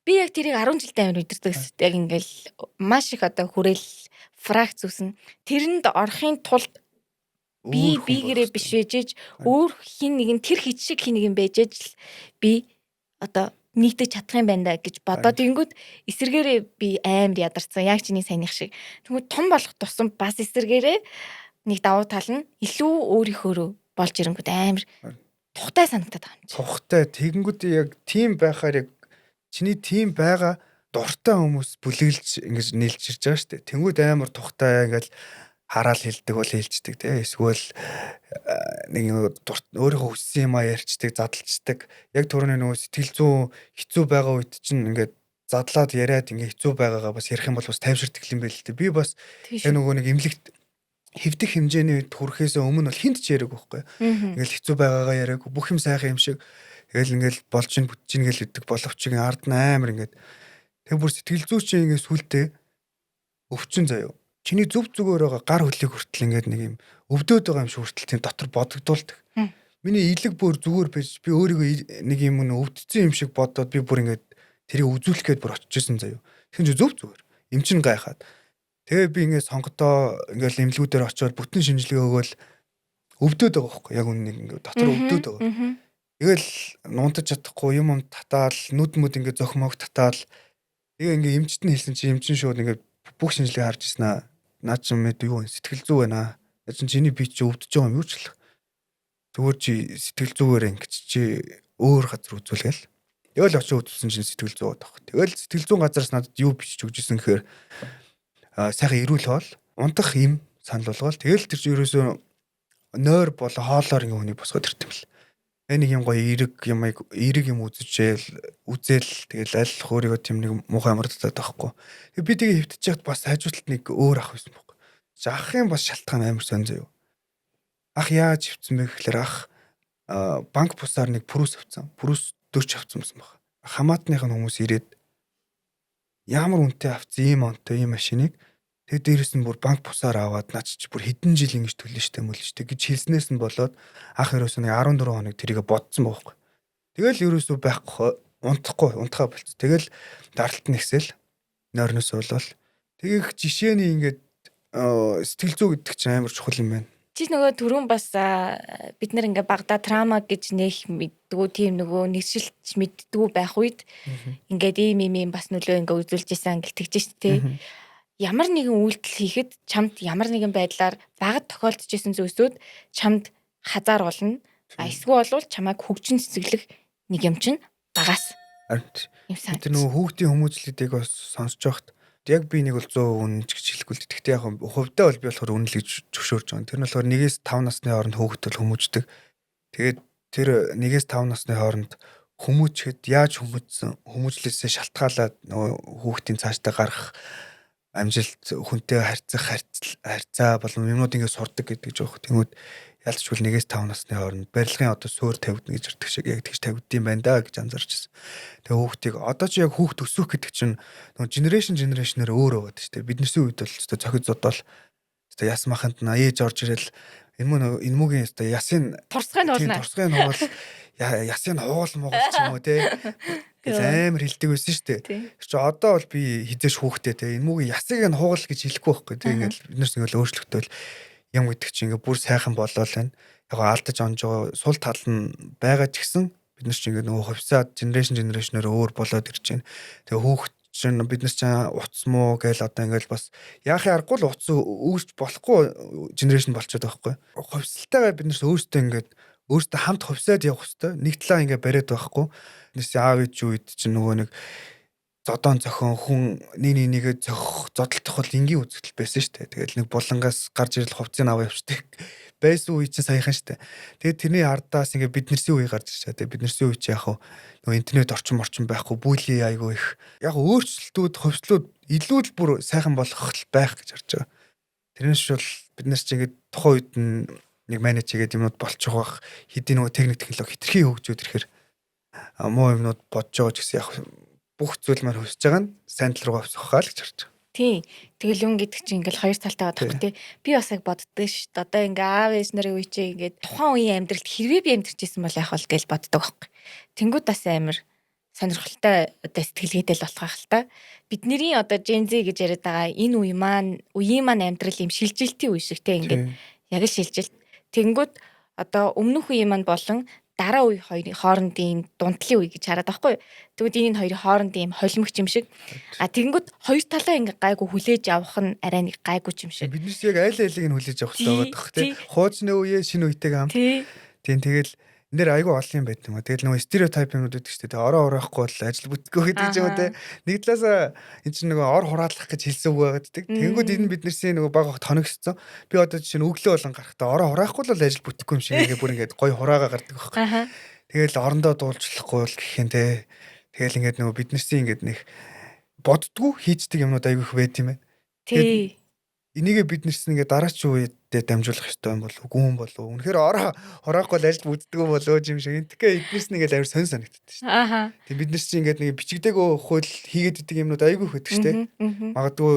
Би яг тэрийг 10 жилдээ амар өдөрдөг гэсэн. Яг ингээл маш их одоо хүрээл фракц үсэн. Тэрэнд орохын тулд би бигээрээ биш ээжж өөр хин нэг нь тэр хит шиг хин нэг юм байж л би одоо нийтэж чадах юм байна да гэж бодоод ингүүд эсэргээрээ би амар ядарсан. Яг чиний саяных шиг. Тэгвэл том болох тусам бас эсэргээрээ нэг давуу тал нь илүү өөрийнхөө болж ирэнгүүд амар тухтай санагдаад байгаа юм чи. Тухтай тэгэнгүүт яг тим байхаар яг чиний тим байгаа дуртай хүмүүс бүлэглэж ингэж нийлж ирж байгаа шүү дээ. Тэнгүүд амар тухтай ингээл хараал хэлдэг бол хэлцдэг тий. Эсвэл нэг өөрийнхөө хүссэн юм а ярьцдаг, задлцдаг. Яг түрүүний нөгөө сэтгэл зүйн хэцүү байгаа үед чинь ингээд задлаад яриад ингээд хэцүү байгаагаа бас ярих юм бол бас тайвширдаг юм байл л дээ. Би бас яг нөгөө нэг имлэгт хэвдэх хэмжээний үед хүрэхээс өмнө бол хинт ч яриаг байхгүй. Ингээл хэцүү байгаагаа яриаг бүх юм сайхан юм шиг. Тэгэл ингээл болж ин бүтж ин гэл өгдөг боловч ин ард нь амар ингээд тэг бүр сэтгэл зүй чинь ингээд сүлдээ өвчин заяа. Чиний зөв зүгээр байгаа гар хөлийг хүртэл ингээд нэг юм өвдөөд байгаа юм шиг хүртэл тийм дотор бодогдуулдаг. Миний илэг бүр зүгээр байж би өөрийгөө нэг юм өвдсөн юм шиг бодоод би бүр ингээд тэрийг үзүүлэх гээд бүр очижсэн заяа. Тэгэхээр зөв зүгээр. Эм чин гайхаад. Тэгээ би ингээд сонгодоо ингээд имлгүүдээр очиод бүтэн шинжилгээ өгөөл өвдөөд байгаа байхгүй яг үнэн ингээд дотор өвдөөд байгаа. Тэгэл нунтаж чадахгүй юм татаал нүд мүд ингээд зохимог татаал тэгээ ингээд эмчт нь хэлсэн чи эмчин шууд ингээд бүх шинжилгээ харж ирсэн аа. Наад чинь мэд юу сэтгэл зүй байна. Наад чинь чиний бие чи өвдөж байгаа юм юу ч л. Зүгээр чи сэтгэл зүгээр ингэж чи өөр газар үзүүлгээл. Тэгэл очиж үзсэн чинь сэтгэл зүй байгаа. Тэгэл сэтгэл зүйн газараас надад юу бичиж өгчээсэн гэхээр сайхан эрүүл хоол, унтах юм санал болгоол. Тэгэл тэр чи ерөөсөө нойр болоо хоолоор ингээ хүний босгоод ирт юм л. Нэг юм гоё эрэг юм үзээл тэгэл аль өөрийгөө тийм нэг муухай амардаад байхгүй. Тэгээ би тэгээ хөвтөж яхад бас хажууталт нэг өөр ах байсан байхгүй. Ахын бас шалтгаан амар сонь заяа. Ах яаж хөвцөн бэ гэхээр ах банк бусаар нэг пүрүс авсан. Пүрүс 40 авсан байсан баг. Хамаатных нь хүмүүс ирээд ямар үнэтэй авсан ийм онтой ийм машиныг тэгээ дээрэс нь бүр банк бусаар аваад наач чи бүр хэдэн жил ингэж төлнө штэ мөл штэ гэж хэлснээс нь болоод ах ерөөсөө нэг 14 хоног тэрийг бодсон байхгүй. Тэгэл ерөөсөө байхгүй унтахаа болц. Тэгэл даралт нэгсэл нойрноос болол. Тэгээх жишээний ингээд сэтгэл зүй гэдэг чинь амар чухал юм байна. Чи нөгөө түрүүн бас бид нар ингээ багада трама гэж нэх мэддгүү тийм нөгөө нэгшилт мэддгүү байх үед ингээд ийм бас нөлөө ингээ үзүүлж исэн гэлтгэж штэ. Ямар нэгэн үйлдэл хийхэд чамд ямар нэгэн байдлаар багад тохиолдож исэн зүйлсүүд чамд хазаар болно. Эсвэл болвол чамайг хөгжин цэцэглэх нэг юм чинь багаас. Тэр нөгөө хүүхдийн хүмүүжлүүдийг бас сонсож байхад яг би нэг бол 100% үнэн ч гэж хэлэхгүй л. Гэхдээ яг хувьдаа бол би болохоор үнэн л гэж зөвшөөрж байгаа. Тэр нь болохоор 1-5 насны хооронд хүүхэд бол хүмүүждэг. Тэгээд тэр 1-5 насны хооронд хүмүүжихэд яаж хүмүүжлээсээ шалтгаалаад нөгөө хүүхдийн цаашдаа гарах амжилт хүнтэй харьцаа болон юмнууд ингэ сурдаг гэдэг жоох. Тэнгүүд ялцчгүй 1-5 насны хооронд барилгын одоо суур тавьдна гэж ярьдаг шиг яг тэгж тавьдсан байна да гэж анзаарч байсан. Тэгээ хүүхдийг одоо ч яг хүүхд өсөх гэдэг чинь generation-ээр өөр байгаад шүү дээ. Биднэрсийн үед бол өстой цохид зодоол өстой яс маханд ээж орж ирэл энэ мөгийн өстой ясын турсгын хуул ясын хуул монгол ч юм уу те амар хилдэг байсан шүү дээ. Тэр чи одоо бол би хизээш хүүхдээ те энэ мөгийн ясыг нь хуугал гэж хэлэхгүй байхгүй. Тэг ингээл биднэрс ингээл өөрчлөгдөөл юм гэдэг чи ингээ бүр сайхан болоо л байна. Яг алдаж онж байгаа сул тал нь байгаа ч гэсэн бид нар чи ингээ нөгөө хувьсаад generation-ээр өөр болоод ирж байна. Тэгээ хүүхд чинь бид нар чинь утас муу гээл одоо ингээл бас яахын аргагүй л утас үүсч болохгүй generation болчиход байгаа байхгүй. Хувьсалтайгаа бид нарс өөрсдөө ингээд өөртөө хамт хувьсаад явах хэвээр нэг талаа ингээ бариад байхгүй. Нэс аав ээж үед чинь нөгөө нэг зодоон зохион хүн нэгээ зодтолдох бол энгийн үзэгдэл байсан шүү дээ. Тэгэл нэг булангаас гарч ирэл хувцсыг аваа явчихдаг байсан үе чинь саяхан шүү дээ. Тэгээд тэрний ардаас ингээ биднэрсийн үе гарч ирчихэ. Тэгээд биднэрсийн үе чи яг нөгөө интернет орчин байхгүй бүлийн айгүй их яг өөрчлөлтүүд хувьслууд илүү л бүр сайхан болох байх гэж харж байгаа. Тэрнээс бол бид нар чи ингээ тухайн үед нэг менеж хийгээд юмуд болчих واخ хэдийн нөгөө техник технологи хитрхи хөгжөөд ирэхээр муу юмнууд бодож байгаа ч гэсэн яг бүх зүйл маань хүсэж байгаа нь сайн тал руугаа өсөх гэж харж байгаа. Тий. Тэгэл юм гэдэг чинь ингээл хоёр талтай байдаг тий. Би бас яг боддог шүү дээ. Одоо ингээ аав ээж нарын үе чинь ингээд тухайн үеийн амьдралд хэрвээ би амьдарч ирсэн бол яах вэ гэж боддог байхгүй. Тэнгүүд бас амар сонирхолтой одоо сэтгэлгээтэй л болох байх л та. Бидний одоо Gen Z гэж яриад байгаа энэ үеийн маань амьдрал юм шилжилтийн үе шиг тий ингээд яг л шилжилт. Тэнгүүд одоо өмнөх үеийн маань болон дараа үе хоёрын хоорондын дундлын үе гэж хараад байхгүй. Тэгвэл энэ хоёрын хоорондын юм холимогч юм шиг. Тэгэнгүүт хоёр талаа ингээ гайгүй хүлээж авах нь арай нэг гайгүй юм шиг. Биднээс яг айл айлыг нь хүлээж авах хэрэгтэй байдаг тий. Хуучны үеэ шинэ үетэйг хамт. Тийм тэгэл энэ дэр айгүй олон юм байт юм аа. Тэгэл нөгөө стереотип юмнууд гэдэг чинь тий ороо орохгүй бол ажил бүтггүй гэдэг юм тий. Нэг талаас энэ чинь нөгөө ор хураалах гэж хэлсэн үг байгаад тий. Тэнгүүд энэ биднэрсээ нөгөө баг хот хоногсцсон. Би одоо жишээ нь өглөө болон гарахтаа ороо хураахгүй бол ажил бүтггүй юм шиг ингээ бүр ингээ гоё хураага гардаг байхгүй. Тэгэл орондоо дуулжлахгүй бол гэх юм тий. Тэгэл ингээд нөгөө биднэрсээ ингээд нэг боддгоо хийцдэг юмнууд айгүй их байт юм байна. Тий. Энийгээ биднэрс ингээ дараач үедээ дамжуулах хэрэгтэй юм болов уу? Гүн болов уу? Үнэхээр ороо хорохгүй л ажил бүтдэггүй болоо юм шиг. Энтэйгээ эднэрс нэгээл амар сонь санагддаг шүү дээ. Тэг биднэрс чинь ингээд нэг бичигдээгөө хөл хийгээд идэг юмнууд айгүй их байдаг шүү дээ. Магадгүй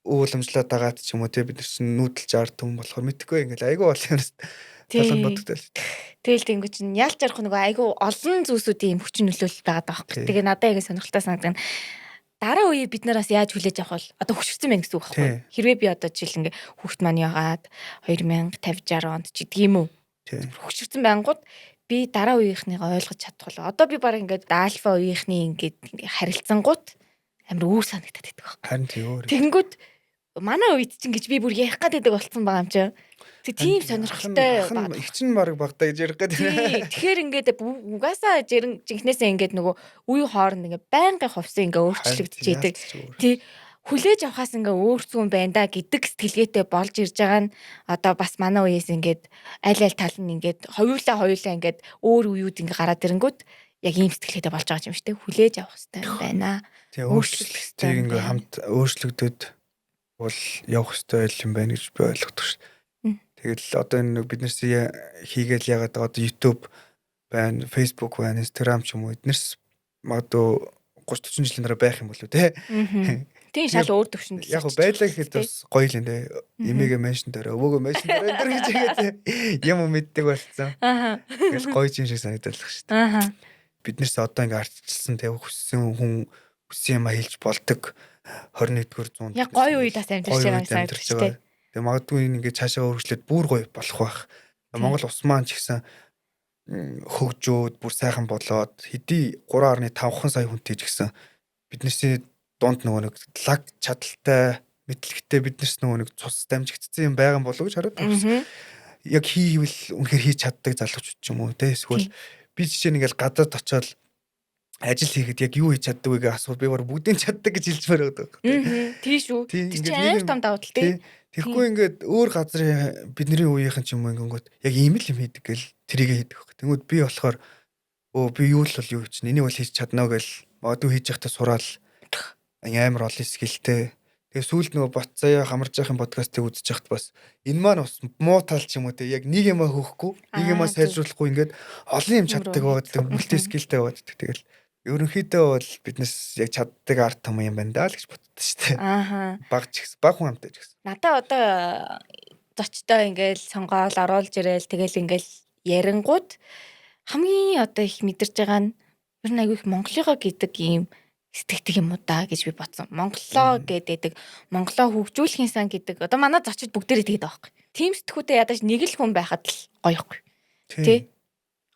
ууламжлаад байгаа ч юм уу те биднэрс чинь нүүдэлж ард түмэн болохоор мэдхгүй ингээл айгүй олон юмс толгойд бодогдол шүү дээ. Тэгэл тэнгуү чинь яалч ярах нөгөө айгүй олон зүйлсүүдийн хүчин нөлөөлөл байгаа байхгүй. Тэгээ надад яг сонирхолтой санагдана. Дараа үе бид нараас яаж хүлээж авах бол одоо хөшөрсөн байх гэсэн үг байхгүй. Хэрвээ би одоо жишээл ингээ хүүхд маань яагаад 2050 60 онд ч гэдэг юм уу. Хөшөрсөн байнгут би дараа үеийнхнийгаа ойлгож чадах бол одоо би баг ингээд альфа үеийнхний ингээд харилцангууд амар өөр санагдаад байдаг байхгүй. Харин тийм өөр. Тэгэнгүүт манай үед чинь гэж би бүр ярих гэдэг болсон байгаа юм чинь. Тийм сонирхолтой их чинь баг багтаа гэж ярих гэдэг. Тэгэхээр ингээд угаасаа жинхнээсээ ингээд нөгөө үе хооронд ингээд байнгын хувьсан ингээд өөрчлөгдөж идэг. Тий хүлээж авахаас ингээд өөрсгөн байна да гэдэг сэтгэлгээтэй болж ирж байгаа нь одоо бас манай үеэс ингээд аль тал нь ингээд хоёулаа ингээд өөр үеуд ингээд гараад ирэнгүүт яг ийм сэтгэлгээтэй болж байгаа юм шүү дээ. Хүлээж авах хэрэгтэй байна. Тий өөрчлөлтийг ингээд хамт өөрчлөгдөд бол явах хэрэгтэй юм байна гэж би ойлгодог шүү. Тэгэл одоо энэ биднээс хийгээл ягаад одоо YouTube байна, Facebook байна, Instagram ч юм уу эднэрс магадгүй 30 40 жилийн дараа байх юм болов те. Тийм шал өөр төвшөнд. Яг байлаа гэхэд бас гоё л энэ эмээгээ меншн дээр өвөөгөө меншн дээр энэ гэж игээд юм мэддэг болсон. Тэгэл гоё юм шиг санагдалах шүү дээ. Биднээс одоо ингээ арчилсан те хүссэн хүн хүссэн юм хэлж болдог 21-р зуунд. Яг гоё үед бас амьдарч байгаа юм санагдаж шүү дээ. Тэгээ магадгүй ингээд цаашаа өргөжлөд бүр гоё болох байх. Монгол Улс маань ч гэсэн хөгжөөд бүр сайхан болоод хэдий 3.5 сая хүнтэй ч гэсэн биднээсээ дунд нөгөө нэг лаг чадaltaй мэдлэгтэй биднээс нөгөө нэг цус дамжигдсан юм байгаа юм болов уу гэж хараад байна. Яг хийвэл үнэхээр хийж чаддаг залуучууд ч юм уу те эсвэл би жишээ нэг л гадаад очиод ажил хийхэд яг юу хийж чаддаг вэ гэж асуул би баг бүгдийг чаддаг гэж хэлж байгаа гэдэг. Тийм шүү. Тэр чинь амар том давуу тал тий. Тэгэхгүй ингээд өөр газрын бидний үеийнхэн ч юм уу ингэнгүүт яг ийм л юм хийдэг гэл тэрийгэ хийдэг баг. Тэнгүүд би болохоор би юу л юу чинь энийг бол хийж чаднаа гэл магадгүй хийж явахдаа сураал амар олон скиллтэй. Тэгээ сүүлд нөгөө бат заяа хамарж яахын подкастыг үзэж яхад бас энэ маань бас муу тал ч юм уу те яг нэг юм хөөхгүй нэг юм сайжруулахгүй ингээд олон юм чаддаг байдаг мөлтөө скиллтэй байдаг. Тэгэл ерөнхийдөө бол биднес яг чаддаг арт том юм байна даа л гэж боддог шүү дээ. Баг ч гэсэн баг хүн амтай ч гэсэн. Надаа одоо зочтой ингээл сонгоол оруулж ирээл тэгэл ингээл ярингууд хамгийн одоо их мэдэрч байгаа нь ер нь айгүй их Монголыгоо гэдэг ийм сэтгэдэг юм уу да гэж би бодсон. Монголоо гэдэг Монголоо хөгжүүлэхийн сан гэдэг одоо манай зочид бүгдээрээ тэгээд байгаа байхгүй. Тим сэтгүүтэй ядаж нэг л хүн байхад л гоё байхгүй. Тэ?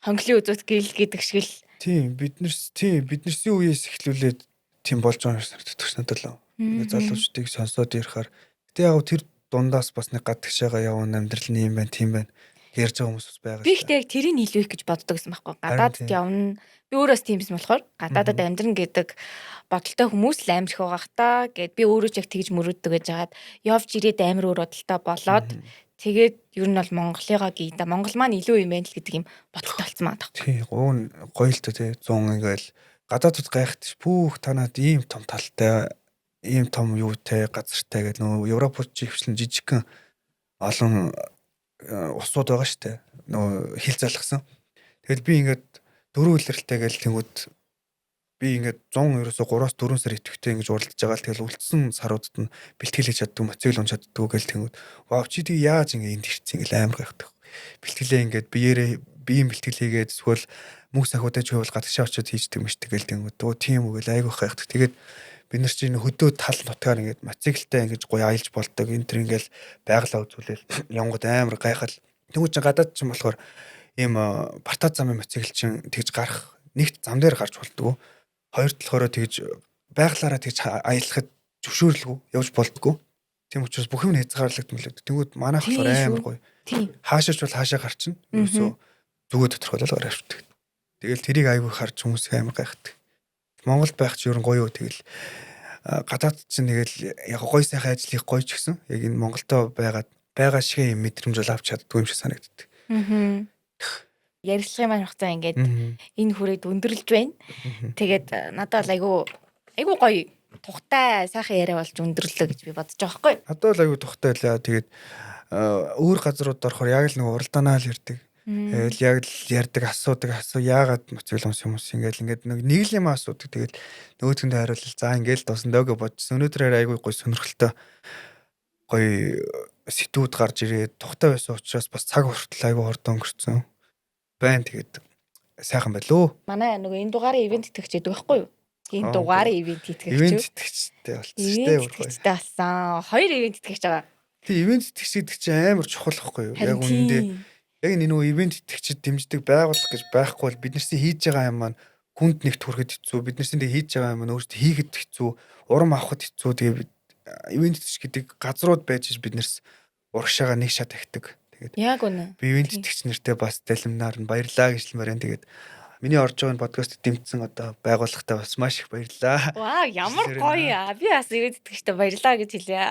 Хонглын үзүүт гэл гэдэг шиг л биднэрсийн үеэс эхлүүлээд тийм болж байгаа юм санагддаг ш надад л. Ингээ залуучдыг сонсоод ярихаар гэтээ яг тэр дундаас бас нэг гадагшаага явна амьдрал нь юм байна тийм байна ярьж байгаа хүмүүс байгаа. Би ихтэй яг тэрийг нийлвэх гэж боддог гэсэн байхгүй. Гадаадд явна. Би өөрөөс тиймс болохоор гадаадад амьдран гэдэг бодолтой хүмүүс л амирх байгаах та гэд би өөрөө ч яг тэгж мөрөддөг гэж хагаад явж ирээд амир өөр бодолтой болоод тэгээд ер нь бол Монголыгаа гийдэ Монгол маань илүү юм байна л гэдэг юм бодолтой болсон байгаа. Тий, гоё л тоо тий 100 ингээл гадаадд гайхдаг пүүх танаад ийм том талтай ийм том юутай газартай гэдэг нөө Европод живчлэн жижигхэн олон усууд байгаа штэ нөө хил залгсан. Тэгэл би ингээд 4 үлрэлтэй гээл тэнгүүд би ингээд 100 ерөөсө 3-4 сар идэвхтэй ингэж уралдаж байгаа л тэгэл үлдсэн саруудад нь бэлтгэл хийж чаддгүй, материал унж чаддгүй гээл тэнгүүд вау чи тийг яаж ингэ энд ирсэн ингээл амар гайхдаг. Бэлтгэлээ ингээд биеийн бэлтгэл хийгээд эсвэл мөнх сахиудаа ч байвал гадагшаа очиод хийждэг мэт тэгэл тэнгүүд дөө тийм үгээл айгүйх гайхдаг. Тэгээд бид нар чинь хөдөө тал нутгаар ингээд мотоциклтай ингэж гоё аялж болдог. Энд тэр ингээл байгалаа үзүүлээл явгод амар гайхал. Тэнгүүд чи гадаад ч юм болохоор ийм бартаа замын мотоцикл чинь тэгж гарах нэгт зам дээр гарч болдгоо. Хоёр талаараа тэгж байгалаараа тэгж аялахад зөвшөөрлгүй явж болдгоо. Тийм учраас бүх юм хязгаарлагдмал. Тэнгүүд манайх болохоор амар гоё. Хаашаач бол хаашаа гарчна. Ерөөсөө зүгөө тодорхойлол гараа авчдаг. Тэгэл тэрийг айгүй харж хүмүүс амар гайхдаг. Монголд байх ч ер нь гоё юу тэгэл гадаад чинь тэгэл яг гоё сайхан ажил хийх гоё ч гэсэн яг энэ Монголдо байгаа шиг юм мэдрэмж бол авч чаддгүй юм шиг санагддаг. Ярилцлагын маань хугацаа ингээд энэ хүрээд өндөрлж байна. Тэгээд надад айгүй гоё тухтай сайхан яриа болж өндөрлөө гэж би бодож байгаа байхгүй. Надад айгүй тухтай байлаа. Тэгээд өөр газрууд орохоор яг л нэг уралдаанаа л ярьдаг. Тэгэл яг л ярьдаг асуудаг яагаад мотоцикл хүмүүс ингээд нэг л юм асуудаг. Тэгээд нөгөөдгөндөө хариулал за ингээд дуусна дөөгөө бодсон. Өнөөдөр айгүй гоё сонирхолтой гоё сэтгүүд гарч ирээд тухтай байсан учраас бас цаг хүртэл айгүй хурдан өнгөрцөн байна. Тэгээд сайхан байлоо. Манай нөгөө энэ дугаарыг ивент итгэж байдаг байхгүй юу? Энэ дугаарыг ивент итгэж. Ивент итгэжтэй болчихсон. Итгэжтэй болсон. 2 ивент итгэж байгаа. Тэг ивент итгэж гэдэг чинь амар чухал байхгүй юу? Яг үнэндээ яг энэ нөгөө ивент итгэгчид дэмждэг байгууллага гэж байхгүй бол бид нарсын хийж байгаа юм маань хүнд нэгт хүрэхэд хэцүү. Бид нарсын тэг хийж байгаа юм маань өөрсдөө хийхэд хэцүү, урам авахд хэцүү. Тэгээ ивент итгэж гэдэг газрууд байж бид нарс урагшаага нэг шат ахдаг. Тэгээд яг үнэ. Би ивент итгэгч нартай бас залимнаар нь баярлаа гэж хэлмээр байна. Тэгээд миний орж байгаа подкаст дэмжсэн одоо байгууллагатай бас маш их баярлалаа. Вау, ямар гоё. Би бас ивент итгэгчтэй баярлаа гэж хэлье.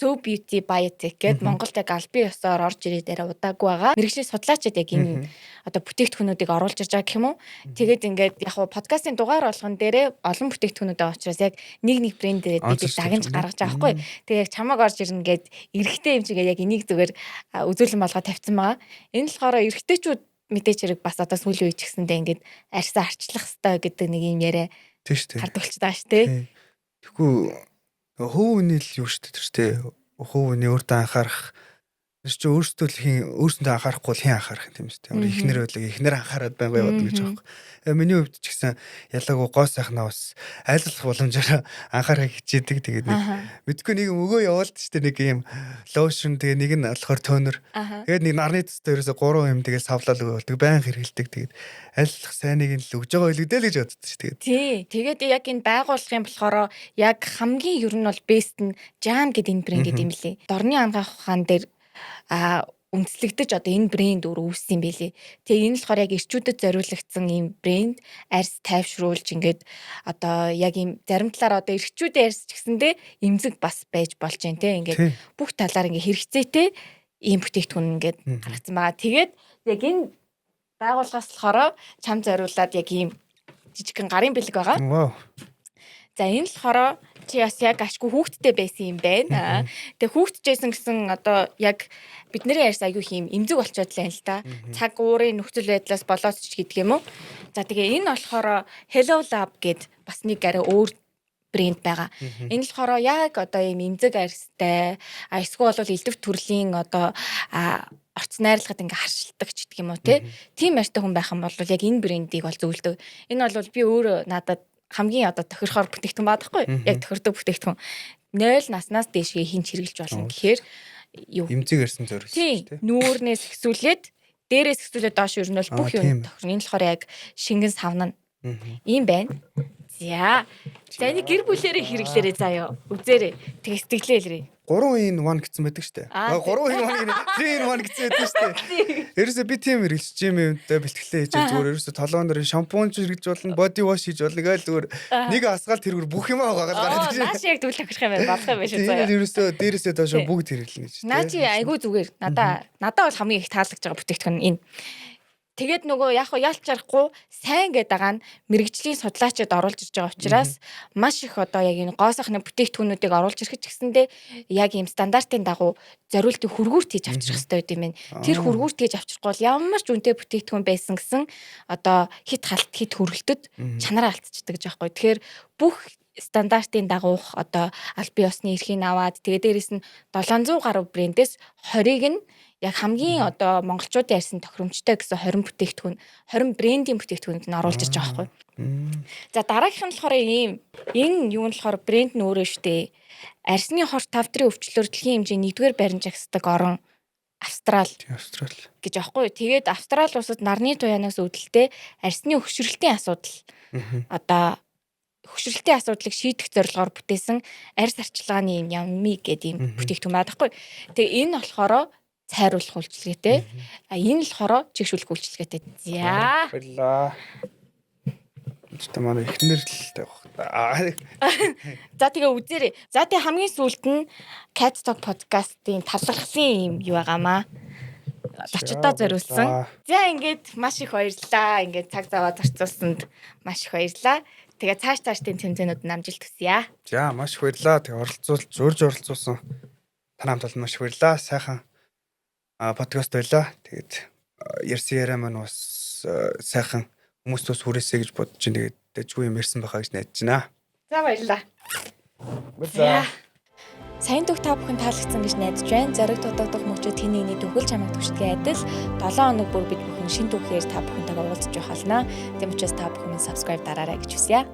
Зөв Beauty Biotech гэдэг Монголд яг албан ёсоор орж ирээд арай удаагүй байгаа. Мэргэжлийн судлаачид яг энэ одоо бүтээгдэхүүнүүдийг оруулж ирж байгаа гэх юм уу. Тэгээд ингээд яг хуу подкастын дугаар болгон дээрээ олон бүтээгдэхүүнүүдээ учраас яг нэг брэндээрээ бид дагнж гаргаж байгаа байхгүй. Тэгээд яг чамаг орж ирнэ гэд эргэтэй юм чигээ яг энийг зүгээр үзүүлэн болгоо тавьсан байгаа. Энэ л болохоор эргэтэйчүүд мэдээч хэрэг бас одоо сүүлийн үе ч гэсэндээ ингээд арьсаа арчлах хэрэгтэй гэдэг нэг юм яриа тийм шүү дээ. Хардуулж байгаа шүү дээ. Тэгэхгүй хөвөний л юу шүү дээ тэр тий. Хөвөний өөртөө анхаарах чи өөрсөндөө анхаарахгүй бол хэн анхаарах юм тийм үү? Эхнэр байлаа эхнэр анхаарад байнга яваад гэж байгаа юм. Миний хувьд ч гэсэн ялаагүй гоо сайхнаа бас айлуулах боломжоор анхаарах хичээдэг. Тэгээд нэг мэдгүй нэг өгөө явуулд штэ нэг юм лошн тэгээ нэг нь болохоор тонер. Тэгээд нэг нарны төстэй ерөөсө 3 юм тэгээ савлал өгөөлдөг байнга хэрэгэлдэг. Тэгээд айлуулах сайныг нь л өгж байгаа байлгүй л гэж боддог штэ. Тий. Тэгээд яг энэ байгууллагын болохоор яг хамгийн ер нь бол бест нь Jam гэдэг энэ брэнд гэдэг юм лээ. Дорны ангаах ухаан дээр үндэслэгдэж одоо энэ брэнд өөр үүссэн юм байлээ. Тэгээ энэ л болохоор яг эрчүүдэд зориулагдсан ийм брэнд арьс тайвшруулж ингээд одоо яг ийм зарим талаар одоо эрчүүдийн арьс ч гэсэндээ эмзэг бас байж болж байна те. Ингээд бүх талаар ингээд хэрэгцээтэй ийм бүтээгдэхүүн ингээд гаргацсан байгаа. Тэгээд яг энэ байгууллагаас болохоор чам зориулаад яг ийм жижигхэн гарын бэлэг байгаа. Вау. За энэ л болохоор чи бас яг ашгүй хүүхдтэй байсан юм байна. Тэгээ хүүхдчээсэн гэсэн одоо яг бидний ярьс аягүй юм эмзэг болчиход л байна л да. Цаг уурын нөхцөл байдлаас болоод ч гэдэг юм уу. За тэгээ энэ болохоор Hello Lab гэд бас нэг арай өөр брэнд байгаа. Энэ л болохоор яг одоо юм эмзэг арьстай эсвэл бол элдв төрлийн одоо орц найрлагад ингээ харшилдаг ч гэдэг юм уу тийм арьстай хүн байх юм бол яг энэ брэндийг бол зөвлөдөг. Энэ бол би өөрөө надад хамгийн одоо тохирохоор бүтээгдэхүүн баахгүй яг тохирдог бүтээгдэхүүн 0 наснаас дээшгээ хинч хэрэглэж болно гэхээр юу эмзэг ирсэн зориулсан тийм нүүрнээс ихсүүлээд дээрээс ихсүүлээд доош ер нь бол бүх юм тохирно. Энэ болохоор яг шингэн савна ийм байна. За энэ гэр бүлэрээ хэрэглээрээ заяа үзээрэй тэг сэтгэлээлрээ 3 in 1 гэсэн байдаг штэ. 3 in 1 3 in 1 гэсэн байдаг штэ. Ерөөсө би тийм хэрэглэж юм юмтай бэлтгэлээ хийж зүгээр ерөөсө толгоон дээр шампунь хэрэгж болно, body wash хийж болно гээл зүгээр нэг асгаал тэргүүр бүх юм аагаад гараад ирсэн. Нааш яг дүүл тохирох юм байна болох юм байна шүү заяа. Ерөөсө дээрээсээ доош бүгд хэрэглэнэ гэж. Наа чи айгүй зүгээр. Надаа бол хамгийн их таалагдж байгаа бүтээгдэхүүн энэ. Тэгээд нөгөө яг ялч арахгүй сайн гэдэг байгаа нь мэрэгжлийн судлаачид оруулж ирж байгаа учраас маш их одоо яг энэ гоо сайхны бүтээгдэхүүнүүдийг оруулж ирэх гэсэндээ яг ийм стандартын дагуу зориултыг хөргүүрт хийж авчрах хэрэгтэй байт юм байна. Тэр хөргүүрт хийж авчрахгүй бол ямар ч үнэтэй бүтээгдэхүүн байсан гэсэн одоо хит халт хит хөрөлтөд чанараа алдчихдаг гэж байгаа байхгүй. Тэгэхээр бүх стандартын дагуух одоо аль бие усны эрхийг аваад тэгээ дээрэс нь 700 гаруй брэндээс 20-ыг нь яг хамгийн одоо монголчуудын ярьсан тохиромжтой гэсэн 20 бүтээгдэхүүн 20 брендийн бүтээгдэхүүнд нь оруулж ирж байгаа байхгүй. За дараагийнх нь болохоор энэ юу нь болохоор брэнд нь өөрөө штэ. Арсны хорт тавдрын өвчлөөр дэлхийн хэмжээний 1-р байранд жагсдаг орон Австрал гэж аахгүй. Тэгээд Австрал улсад нарны туяанаас үүдэлтэй арсны хөшрөлтийн асуудал одоо хөшрөлтийн асуудлыг шийдэх зорилгоор бүтээсэн арьс арчилгааны юм ями гэдэг юм бүтээгдэхүүн байдаг хгүй. Тэгээ энэ болохоор цайруулах үйлчилгээтэй. Энэ болохоор чигшүүлэх үйлчилгээтэй. За. Баярлаа. Тэ манай эхнэр л тавих. За тэгээ үзээрэй. За тэгээ хамгийн сүүлд нь Cat Talk podcast-ийн талархлын юм юу байгаамаа. Зочдоо зориулсан. За ингээд маш их баярлалаа. Ингээд цаг зав зарцуулсанд маш их баярлалаа. Тэгээ цааш-цаашдын тэмцээнүүд намжилт хүсье. За маш их баярлалаа. Тэгээ зурж оролцуулсан танамд бол маш их баярлалаа. Сайхан подкаст байлаа. Тэгээд ярьсан яриа маань бас сайхан хүмүүст бас хүрээсэй гэж бодож байна. Тэгээд дэжгүй юм ярьсан байхаа гэж найдаж байна. За баярлалаа. За. Сайн дөх та бүхэн таалагдсан гэж найдаж байна. Зориг дутагдах мөчөд тэний нэг төгөл чамайг түшдгээ адил 7 хоног бүр бид бүхэн шин түүхээр та бүхэнтэйгээ уулзч явах болно. Тэм учраас та бүхэн subscribe дараарай гэж хүсье.